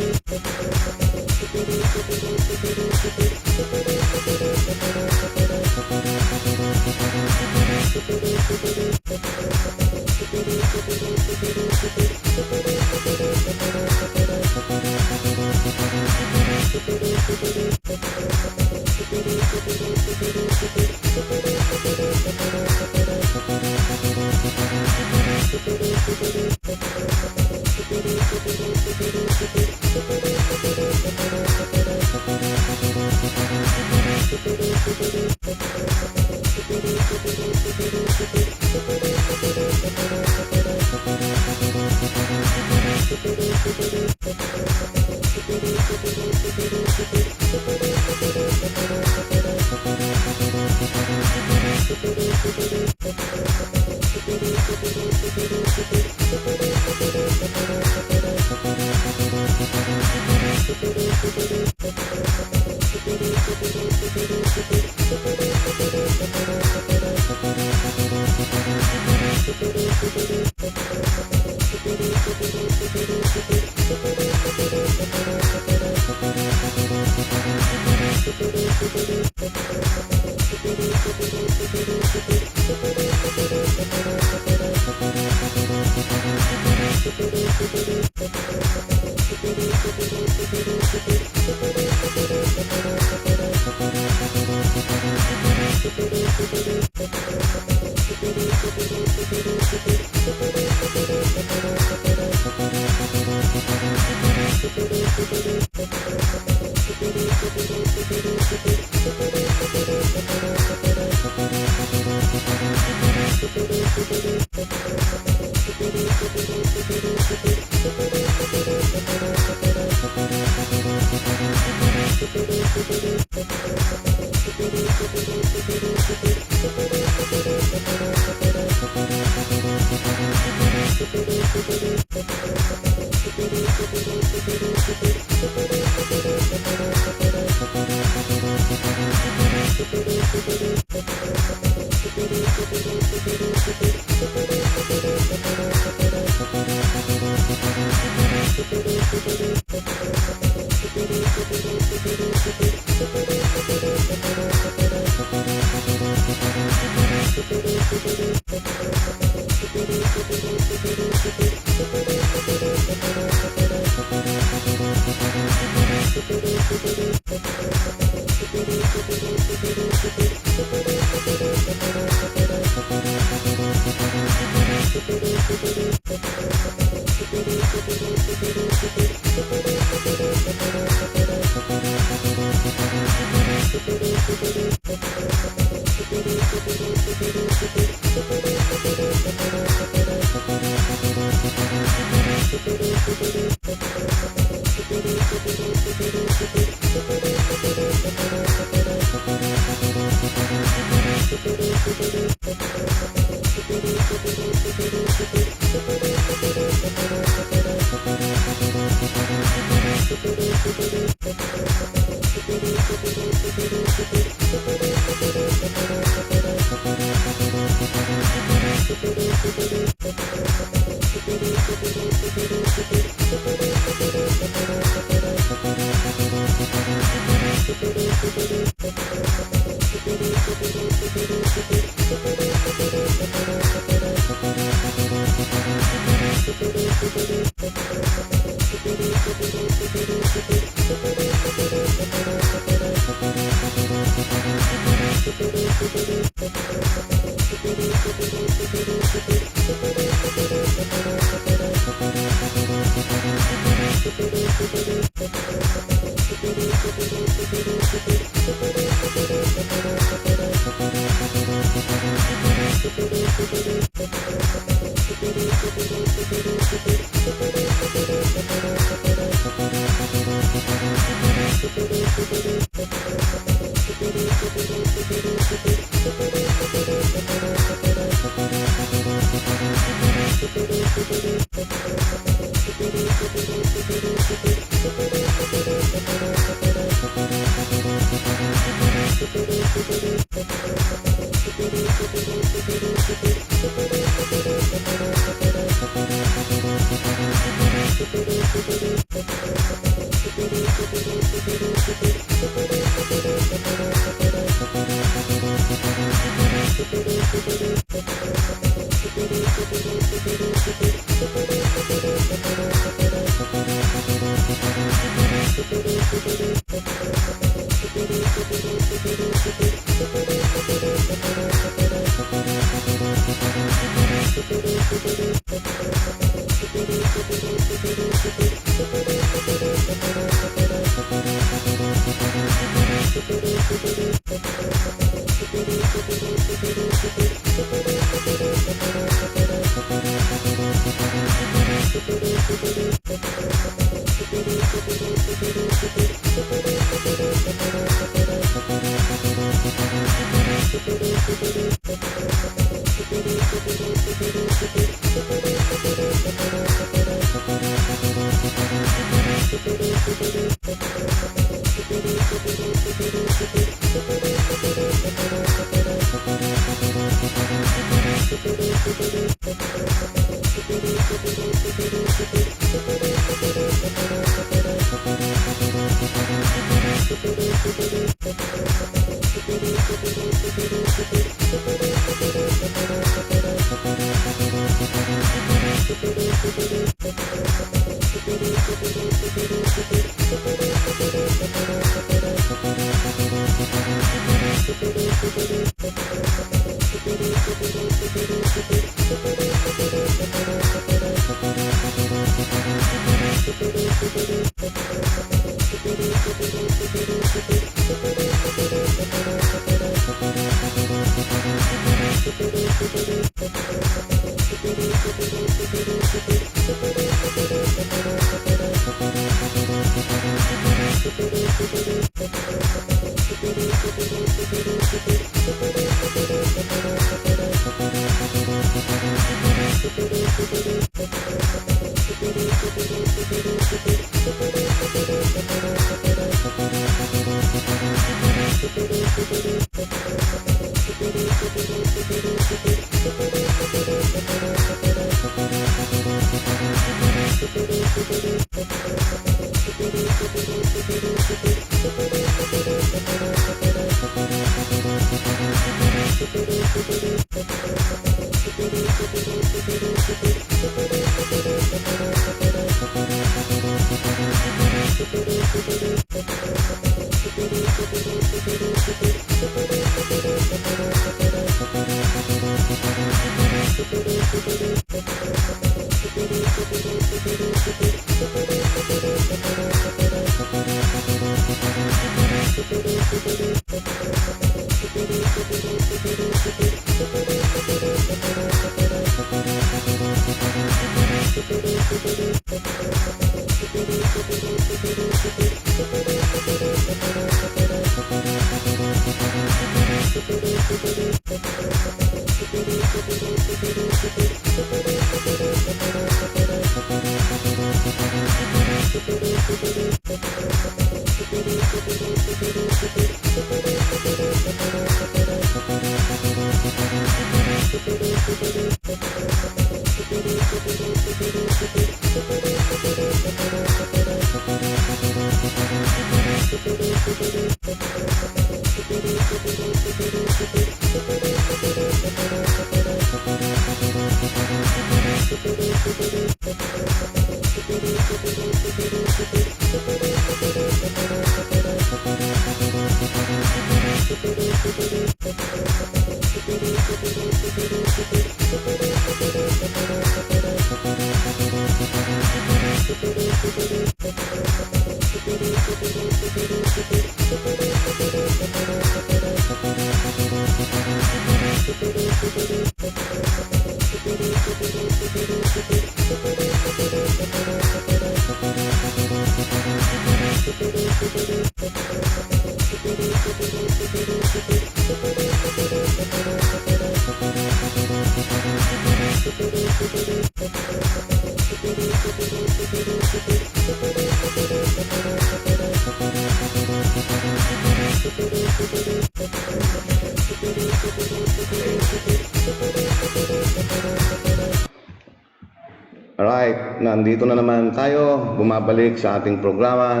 Alright, nandito na naman tayo, bumabalik sa ating programa,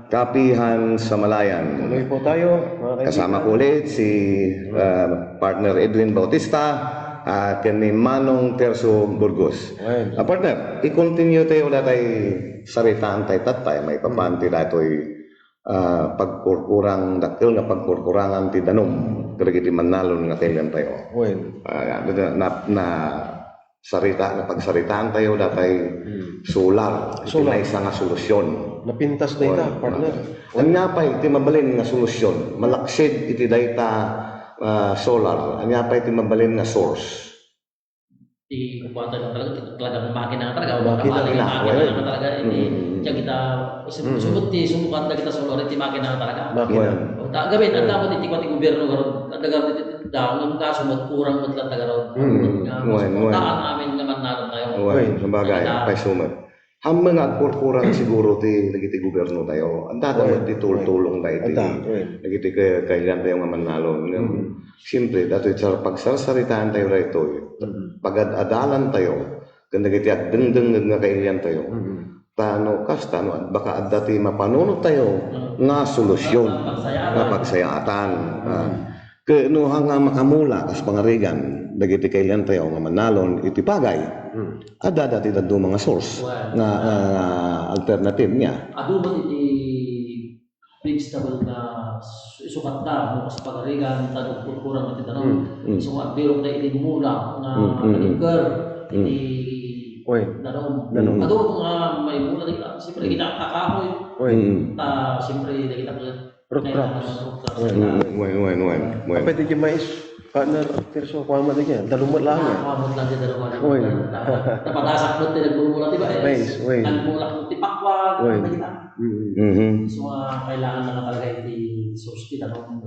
Kapihan sa Malayan. Tuloy po tayo, mga kaibigan. Kasama ko ulit si partner Edwin Bautista at kami Manong Terso Burgos. Well. Partner, i-continue tayo ulit tayo saritaan tayo tatay, may papanti dato'y pagkurkurang dakil nga pagkurkurangan ti danom, kaya manalon nga tayo tayo. Well. Na sarita na pagsaritaan tayo datay solar. Iti Solar. may isa nga solusyon. Napintas na ita, partner. Ang nga pa iti mabalin nga solusyon. Malaksid iti dayta solar. Ang nga pa iti mabalin nga source. Di kekuatan talagang makina talaga Makina, makina talaga ini yang kita sumut di sumukan na kita solar iti makina talaga Makina. o ta gawin ang dapat iti kwati gobyerno karon dagat iti daon ka sumut kurang mo lang tagaron taan amin nga mannaron tayo Well, sabagay, pay sumat. Hamang nga kurkurang siguro ti nagiti gobyerno tayo. Ang dadamot ti tulong tayo ti nagiti kailan tayo nga manalo. Siyempre, dato sa pagsarsaritaan tayo rito, pag-adalan tayo, kung nagiti agdengdeng nga kailan tayo, tano kasta, no, at baka at dati mapanunod tayo nga solusyon nga pagsayaatan. Kaya nga makamula kas pangarigan, dagiti kailan tayo nga manalon, iti pagay, at dati dado mga source nga alternative niya. aduman iti vegetable na sukat na mo kasi pagarigan tanong kurang iti tanong so nga bilog na iti mula nga paligger iti danom aduman nga may mula di ka siyempre kita kakahoy siyempre kita Root crops. Bueno. Apa di mais? Partner, terso kuama di kaya. Dalumat lang ya. Kamot lang dyan dalawa napadasak mo iti nagbumula di ba Mais, wait. nagmula mo iti pakwag kita so kailangan na talaga iti source ti danom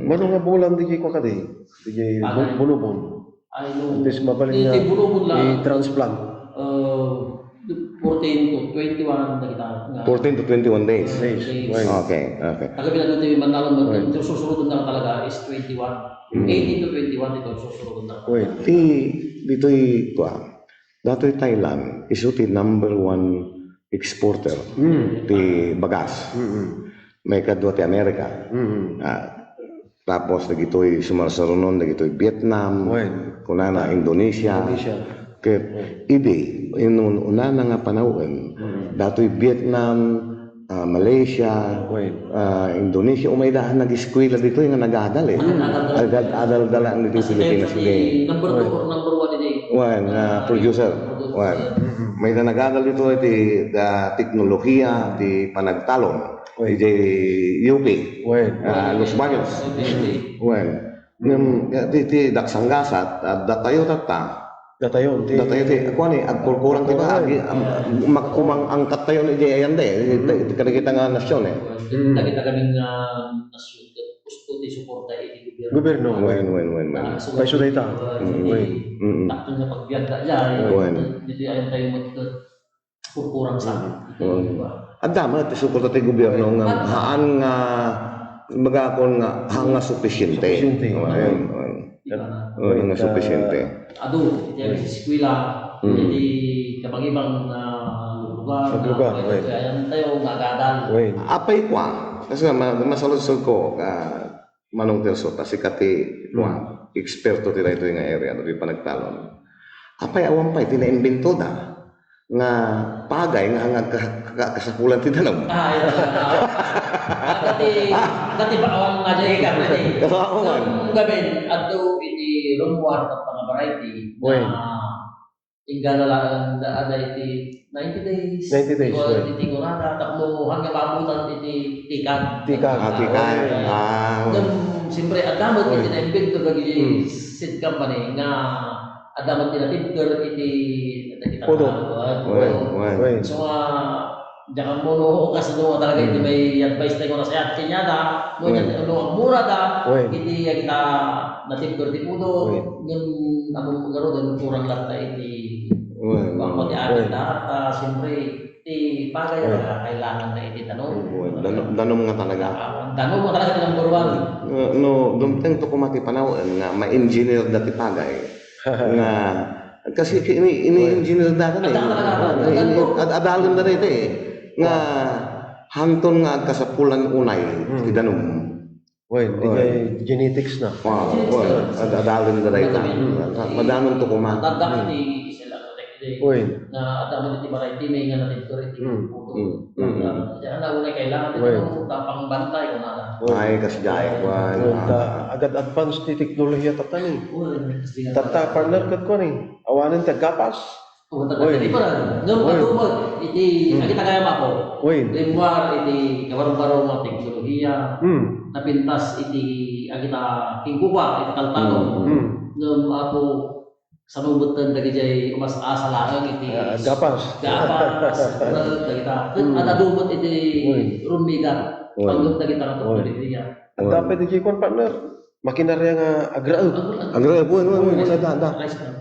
Mano nga bulan di kaya ko kadi? Di kaya bunubon. ay no Tis mabalin iti bulubon lang i-transplant. 14 to 21 na kita nga 14 to 21 days. Okay. Tagabi na doon yung manalong mo ito susunod na talaga is 21 18 to 21 ito susunod na Dito'y dato'y Thailand, iso ti number 1 exporter ti bagas. May kadwa ti Amerika. Tapos nagito'y sumarsarunon, nagito'y Vietnam, kunana Indonesia. Kaya una na nga panahon, dato'y Vietnam, Malaysia, Indonesia, umaydahan nag-eskwela dito yung nagadal eh. Adal-dala ang dito Pilipinas hindi. number 2 or number 1 ini Producer. May na nagadal dito iti teknolohiya, ti panagtalon, iti UP, Los Baños. Ti daksanggasat, datayo tata. Datayon. Datayo ti, ako ni, agkulkurang ti bahagi, makakumang angkat tayo ni Jayan de, kita nga nasyon eh. Nakita kaming nasyon gusto ti suporta iti Gobyerno. Wen. May sudayta. Takto na pagbiyak ka dyan dito ayon tayo magkukurang sa At damat, suporta ti gobyerno nga haan nga magakon nga hanga sufficiente. Nga sufficiente. Ado, iti ay eskwela, iti kabang-ibang lugar, ayan tayo nagadal. Apay kwa, kasi masalusod ko, Manong Terso, kasi kati eksperto ti dito yung area, doon yung panagtalon. Apay awan pa, tinaimbento na, nga pagay nga kasapulan ti danom. Dati ba awang nga dyan ka pwede? Kasakulan. Ang gabin, ato iti rumwar ng mga variety na ingala lang ada iti 90 days. 90 days, Iti tingurada, tapos hanggang mabutan iti tikan. Tikan. Siyempre, adamot iti na-invento kagi seed company nga adamot tinatibker iti Pudo. So, diyan mo no kasi no talaga iti may advice tayo na sa kinyada mo yan no mura da iti kita natibker ti pudo yung among garo dan kurang lang ta iti pang ti akin da siyempre ti pagay kailangan na iti tanong Danom nga talaga. tanong mo talaga ti number 1 No, dumteng to kumati panahon nga ma-engineer dati pagay. Nga kasi ini-engineer dati adalon na rin eh. Nga hanton nga kasapulan unay ti danom. Di kaya genetics na. Adalon na rin. Madanon to kumati. Tadak iti sila iti Uy. na adaman iti maritime nga natin ko rin puto. Diyan na una kailangan Uy. ito tapang bantay kung nada. Ay, kasjay, kwan. Agad advance ti teknolohiya tata ni. Uy, kasi nga. Tata partner kat ko ni. Awanan tagapas. Kung hindi pa lang. Ngam kadumot iti nakita kaya pa ko. Uy. Limwar iti kabarong-barong mga teknolohiya. Napintas iti agita kingkupa iti kaltano. Ngam ako sa mabutan dagi jay umas asa lang iti Gapas. dagita ada dumot iti rumigan panggap dagita ka teknolohiya. Ang dapat di kon partner. Makinarya nga agraud. Ang grabe po, da. Rice na.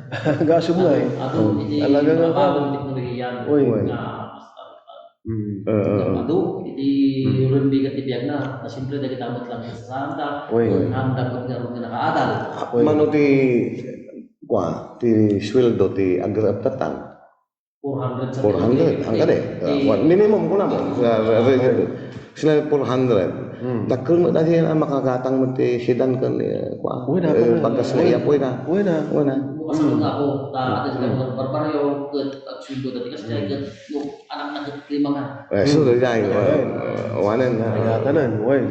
Gasum na eh. Ato iti Talaga nga pa. bagong teknolohiya Uy. nga ado iti rumbigan ti biag na simple dagiti amot lang sa santa. Uy. Hamdag nga ron nga nakaadal. Mano ti sweldo ti agrab tatan. 400 sa 400 ang kade. Minimum ko na mo. Sila 400. Dakkel mo dahil ang makakatang mo ti sidan kan kwa. Uy na. Pagkasaya po na. Uy na. Bukas nga ako, ta sa mga barbaryo, at sundo dati kasi yung anak na lima nga. So dahil wanan Nagatanan. Uy.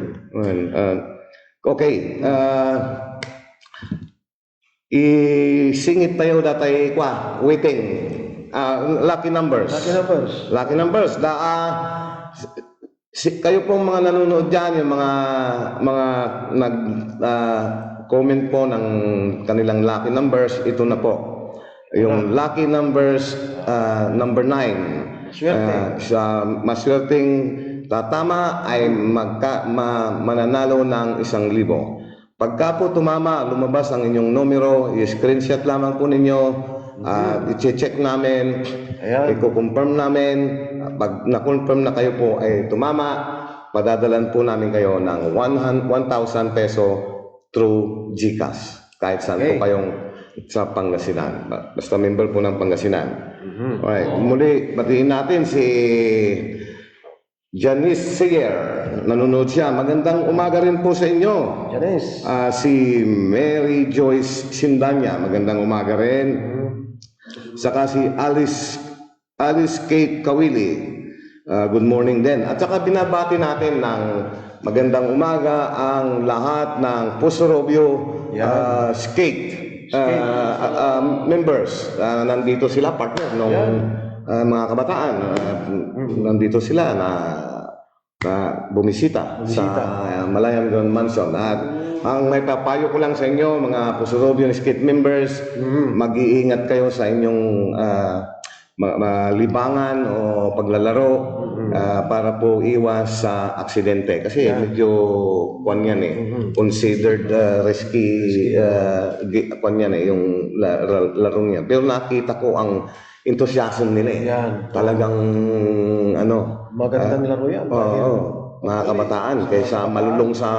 Okay. Isingit tayo datay kwa waiting. Lucky numbers. Lucky numbers. Kayo pong mga nanonood dyan, yung mga nag-comment po ng kanilang lucky numbers, ito na po. Yung lucky numbers, number 9. Swerte. Sa maswerteng tatama ay mananalo ng 1,000. Pagka po tumama, lumabas ang inyong numero, i-screenshot lamang po ninyo, i-check namin, i-confirm namin. Pag na-confirm na kayo po ay tumama, padadalan po namin kayo ng 1,000 peso through GCash. Kahit saan po kayong sa Pangasinan. Basta member po ng Pangasinan. Alright. Muli, batiin natin si Janice Seyer. Nanonood siya. Magandang umaga rin po sa inyo. Janice. Si Mary Joyce Sindanya. Magandang umaga rin. Saka si Alice Kate Kawili. Good morning din. At saka binabati natin ng magandang umaga ang lahat ng Pusorobio Skate members. Nandito sila, partner ng mga kabataan. Nandito sila na bumisita sa Malayan Grand Mansion. At ang may papayo ko lang sa inyo, mga Pusorobio Skate members, mag-iingat kayo sa inyong libangan o paglalaro para po iwas sa aksidente. Kasi medyo kwan yan considered risky kwan yan yung laro niya. Pero nakita ko ang enthusiasm nila Talagang magandang laro yan. Mga kabataan kaysa malulong sa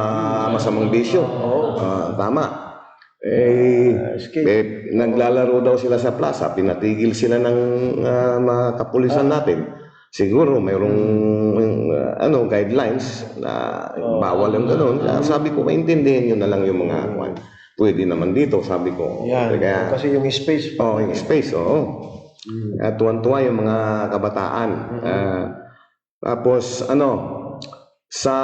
masamang bisyo. Tama. Naglalaro daw sila sa plaza, pinatigil sila ng mga kapulisan natin. Siguro mayroong guidelines na bawal yung ganun. Sabi ko, maintindihin nyo na lang yung mga pwede naman dito, sabi ko. Kaya, kasi yung space. Yung space, At tuwan-tuwa yung mga kabataan. Tapos, sa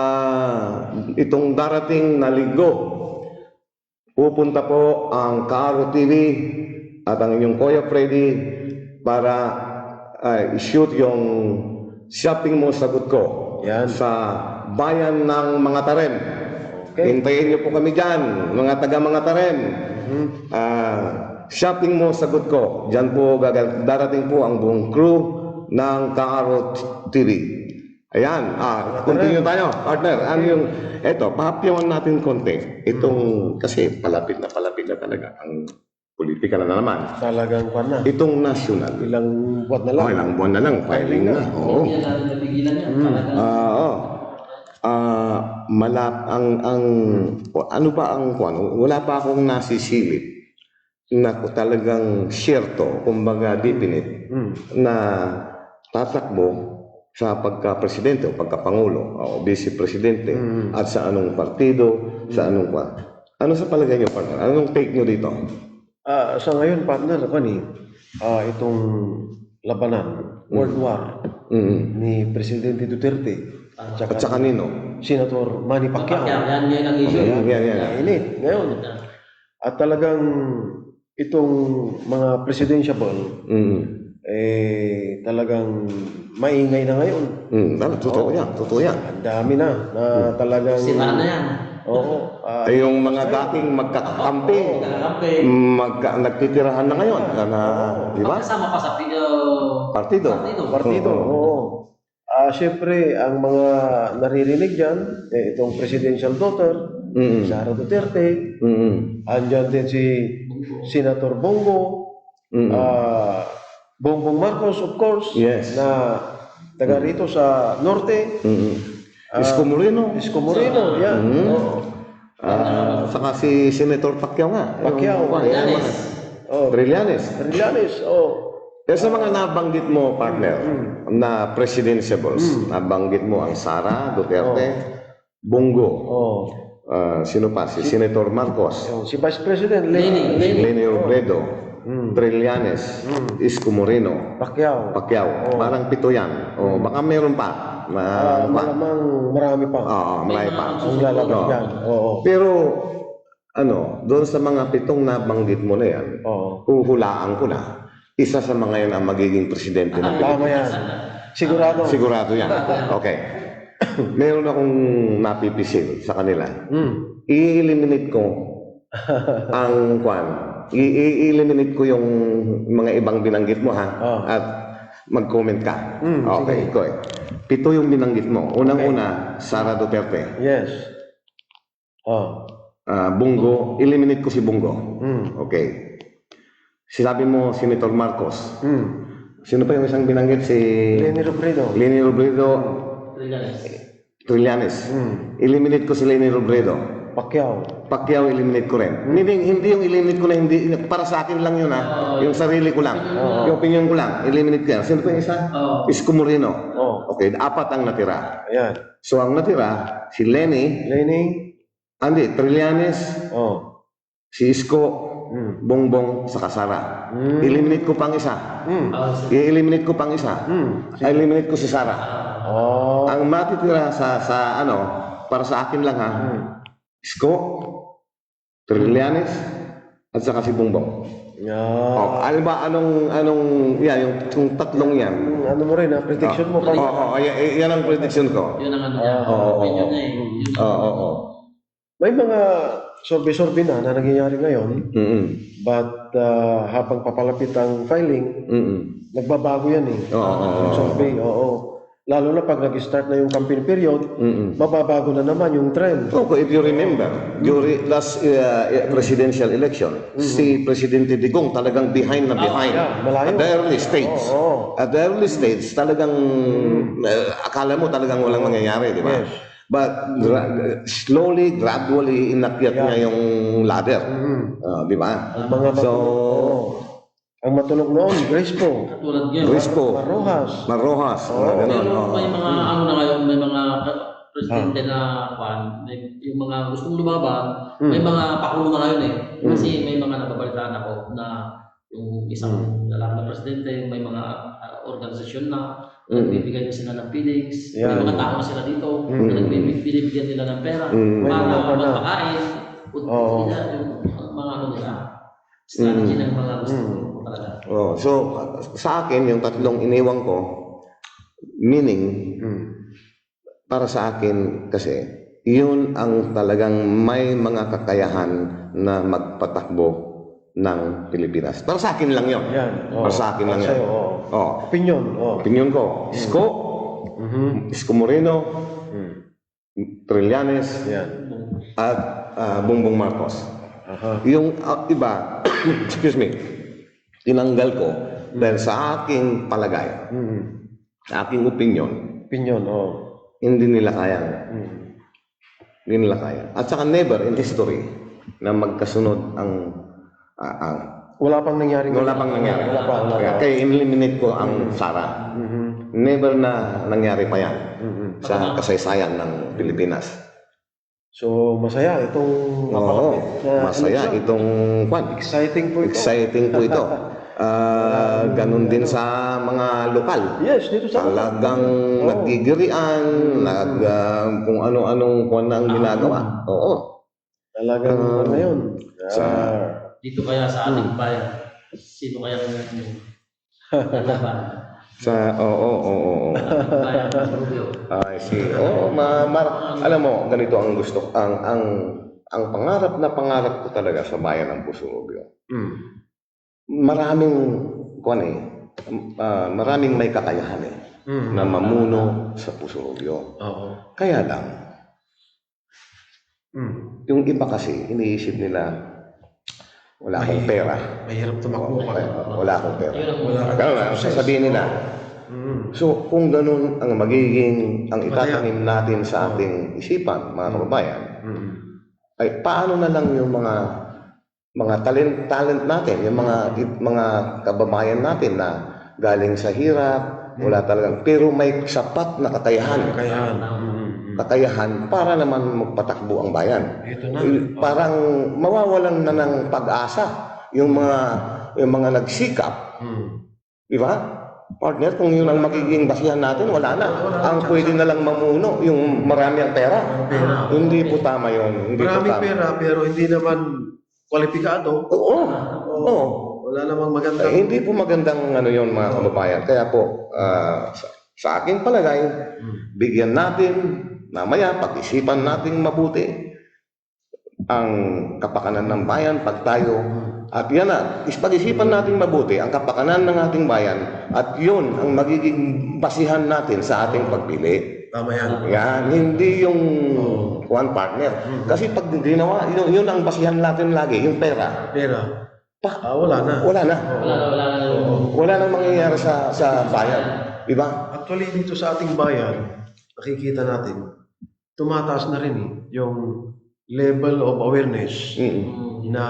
itong darating na linggo, pupunta po ang Kaaro TV at ang inyong Kuya Freddy para i-shoot yung shopping mo sagot ko sa bayan ng mga Tarem. Hintayin niyo po kami dyan, mga taga mga Tarem. Shopping mo sagot ko. Dyan po darating po ang buong crew ng Kaaro TV. Ayan, continue tayo, partner. Ano yung, pahapyawan natin konti. Itong, kasi palapit na talaga ang politika na naman. Talagang kwan na. Itong national. Ilang buwan na lang. Ilang buwan na lang, filing na. Hindi yan natin napigilan yan. Ano ba ang kwan? Wala pa akong nasisilip na talagang syerto, kumbaga definite, na tatakbo sa pagka-presidente o pagka-pangulo o vice-presidente at sa anong partido, sa anong kwan. Ano sa palagay niyo, partner? Anong take niyo dito? Sa ngayon, partner, itong labanan, World War, ni Presidente Duterte At saka nino? Senator Manny Pacquiao. Yan yun ang issue. Yan. Init ngayon. At talagang itong mga presidentiable, talagang maingay na ngayon. Totoo yan. Ang dami na talagang... Sira na yan. Oo. Ay, yung mga dating magkakampi, nagtitirahan na ngayon. Di ba? Kasama pa sa Partido. Partido, oo. Siyempre, ang mga naririnig dyan, itong presidential daughter, Sara Duterte, andyan din si Senator Bongo, Bongbong Marcos, of course, Yes. na taga rito sa norte, Isko Moreno. Isko Moreno, yan. Oo. Saka si Senator Pacquiao nga. Pacquiao, Trillanes. Trillanes, oh. Pero sa mga nabanggit mo, partner, na presidentiables, nabanggit mo ang Sara Duterte, Bongo, Oh. sino pa? Si Senator Marcos, Si Vice President Leni Leni Robredo, Trillanes, Isko Moreno, Pacquiao. Parang 7 yan. O baka meron pa. Malamang marami pa. Marami pa. Ang lalabas Oo. dyan. Oo. Pero, doon sa mga 7 nabanggit mo na yan, Oo. huhulaan ko na, isa sa mga yan ang magiging presidente ng Pilipinas. Tama yan. Sigurado. Sigurado yan. Okay. Meron akong napipisil sa kanila. I-eliminate ko ang i-eliminate ko yung mga ibang binanggit mo, ha? At mag-comment ka. Okay, ikaw 7 yung binanggit mo. Unang-una, Sara Duterte. Yes. Oh. Bongo, eliminate ko si Bongo. Okay. Sinabi mo, Senator Marcos. Sino pa yung isang binanggit? Si Leni Robredo. Trillanes. Eliminate ko si Leni Robredo. Pacquiao, eliminate ko rin. Hindi yung eliminate ko na, hindi, para sa akin lang yun, ha? Yung sarili ko lang. Yung opinion ko lang, eliminate ko yan. Sino pa yung isa? Isko Moreno. Okay, 4 ang natira. Ayan. So, ang natira, si Leni, Trillanes, si Isko, Bongbong, saka Sara. Eliminate ko pang isa. I-eliminate ko pang isa. I-eliminate ko si Sara. Ang matitira sa para sa akin lang, ha, Isko, Trillanes, at saka si Bongbong. Alam ba, yung 3 yan? Ano mo rin, prediction mo pa. Yan ang prediction ko. Yun ang opinion niya May mga sorbe-sorbe na nangyayari ngayon, but habang papalapit ang filing, nagbabago yan yung survey, Lalo na pag nag-start na yung campaign period, mababago na naman yung trend. Okay, if you remember, during last presidential election, si Presidente Digong talagang behind na behind. Malayo. At the early stage. At the early stage, talagang akala mo talagang walang mangyayari, di ba? Yes. But slowly, gradually, inakyat niya yung ladder. Di ba? Ang mga ang matunog noon, Grace po. Katulad ngayon. Risco, Marrojas. ganun. Pero may mga na ngayon, may mga presidente na yung mga gustong lumaban, may mga pakulo na ngayon Kasi may mga nababalitaan ako na yung isang lalaki na presidente, may mga organisasyon na nagbibigay na sila ng feelings, may mga tao na sila dito, nagbibigyan nila ng pera para magpakain, yung mga nila. Strategy ng mga gusto talaga. So, sa akin, yung 3 iniwan ko, meaning, para sa akin kasi, yun ang talagang may mga kakayahan na magpatakbo ng Pilipinas. Para sa akin lang yun. Para sa akin lang yan. Opinion. Opinion ko, Isko Moreno, Trillanes, at Bongbong Marcos. Yung iba, excuse me, tinanggal ko dahil sa aking palagay, sa aking opinion, hindi nila kaya. Hindi nila kaya. At saka never in history na magkasunod ang wala pang nangyari. Wala pang nangyari. Kaya eliminate ko ang Sara. Never na nangyari pa yan sa kasaysayan ng Pilipinas. So, masaya itong napalapit na masaya election. itong Exciting po ito. Exciting po ito. Ganun din sa mga lokal. Yes, dito sa Talagang nagigirian, kung ano-anong kung ang ginagawa. Oo. talagang ano yun. Dito kaya sa ating bayan, sino kaya ang lalaban? Oo. Bayan ng Rubio. I see. Oo, alam mo, ganito ang gusto, ang pangarap na pangarap ko talaga sa bayan ng Pusurubio. Maraming, maraming may kakayahan na mamuno sa Pusurubio. Oo. Kaya lang, yung iba kasi, iniisip nila, wala akong pera. Mahirap tumakbo ka. Wala akong pera. Wala Ganun lang, sasabihin nila. So, kung ganun ang magiging, ang itatanim natin sa ating isipan, mga kababayan, ay paano na lang yung mga talent natin, yung mga kababayan natin na galing sa hirap, wala talagang, pero may sapat na kakayahan para naman magpatakbo ang bayan. Ito na. Parang mawawalan na ng pag-asa yung mga nagsikap. Di ba? Partner, kung yun ang magiging basihan natin, wala na. Ang pwede na lang mamuno, yung marami ang pera. Hindi po tama yun. Hindi po Maraming tama. pera pero hindi naman kwalipikado. Oo. Wala namang maganda. Hindi po magandang ano yun, mga kababayan. Kaya po, sa aking palagay, bigyan natin, mamaya, pag-isipan natin mabuti ang kapakanan ng bayan pag tayo. At yan na, pag-isipan natin mabuti ang kapakanan ng ating bayan at yun ang magiging basihan natin sa ating pagpili. Tama yan. Yan, hindi yung one partner. Kasi pag ginawa, yun ang basihan natin lagi, yung pera. Pera. Wala na. Wala na. Wala na. Wala nang mangyayari sa bayan. Diba? Actually, dito sa ating bayan, nakikita natin, tumataas na rin yung level of awareness na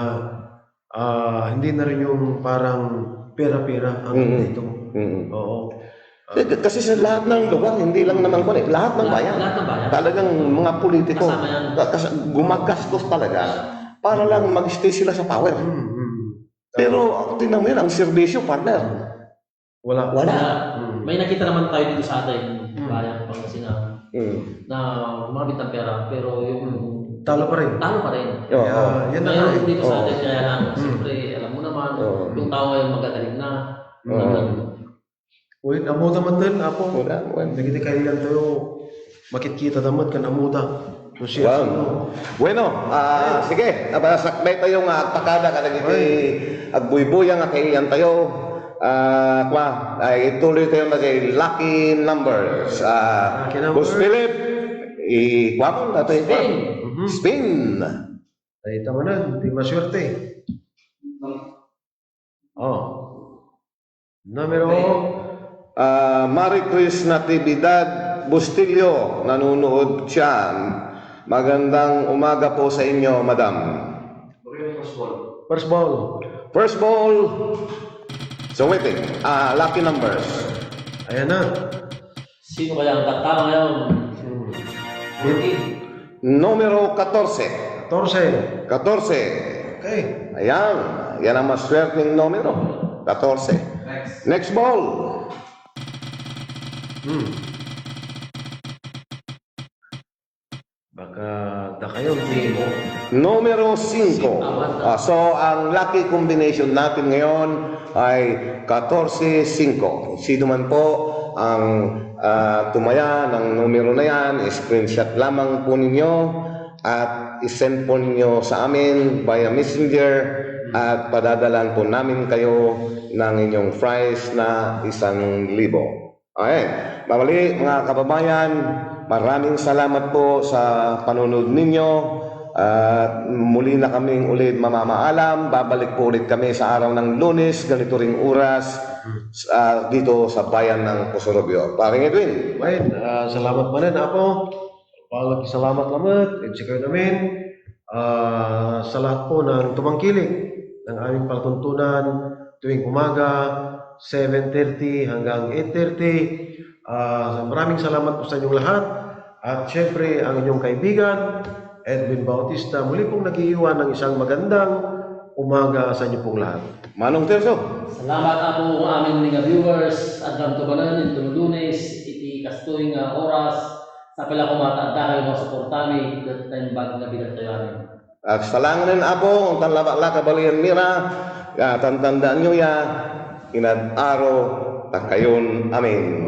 hindi na rin yung parang pera-pera ang dito. Oo. Kasi sa lahat ng lugar, hindi lang naman ko lahat ng bayan. Lahat ng bayan. Talagang mga politiko, Kasama yan. gumagastos talaga para lang mag-stay sila sa power. Pero tingnan mo yun, ang serbisyo, partner. Wala. May nakita naman tayo dito sa ating bayan Pangasinan na umabit ang pera pero yung Talo pa rin. talo pa rin. Oo. Yan na nga. Ngayon dito sa atin kaya lang siyempre alam mo naman yung tao ay magagaling na. Uy, namuda man din, Apo. Wala. Nagiti kailan tayo makikita damat ka namuda. Wow. Bueno, sige, sakbay tayo nga agpakada ka nagiti agbuybuyang nga kailan tayo. Ay ituloy tayo na kay lucky numbers. Lucky numbers. Boss Philip, kwa mo natin. Spin. Ay, tama na. Hindi maswerte. Numero Marie Chris Natividad Bustillo, nanunood siya. Magandang umaga po sa inyo, madam. first ball. First ball. So waiting. Lucky numbers. Ayan na. Sino kaya ang tama ngayon? 14. Numero 14. 14. 14. Okay. Ayan. Yan ang maswerteng numero. 14. Next ball. Baka da kayo. Numero 5. So, ang lucky combination natin ngayon ay 14-5. Sino man po ang tumaya ng numero na yan, screenshot lamang po ninyo at isend po ninyo sa amin via messenger at padadalan po namin kayo ng inyong prize na 1,000. Okay. Babali, mga kababayan, maraming salamat po sa panunod ninyo. At muli na kaming ulit mamamaalam. Babalik po ulit kami sa araw ng Lunes, ganito ring oras, dito sa bayan ng Pusurubio. Paring Edwin. Baik, salamat pa rin, Apo. Palagi salamat lamat. At kayo namin. Sa lahat po ng tumangkilik ng aming palatuntunan tuwing umaga, 7:30 hanggang 8:30. Maraming salamat po sa inyong lahat. At syempre, ang inyong kaibigan, Edwin Bautista, muli pong nag-iiwan ng isang magandang umaga sa inyo pong lahat. Manong Terso. Salamat ako kung aming mga viewers at tubanan yung Lunes, iti kastoy nga oras sa pala kumata at kayo mga suportami at time bag na bigat tayo amin. At salanganin abo, ang talabakla kabalian mira, tandaan nyo ya, inad-aro, takayon, amin.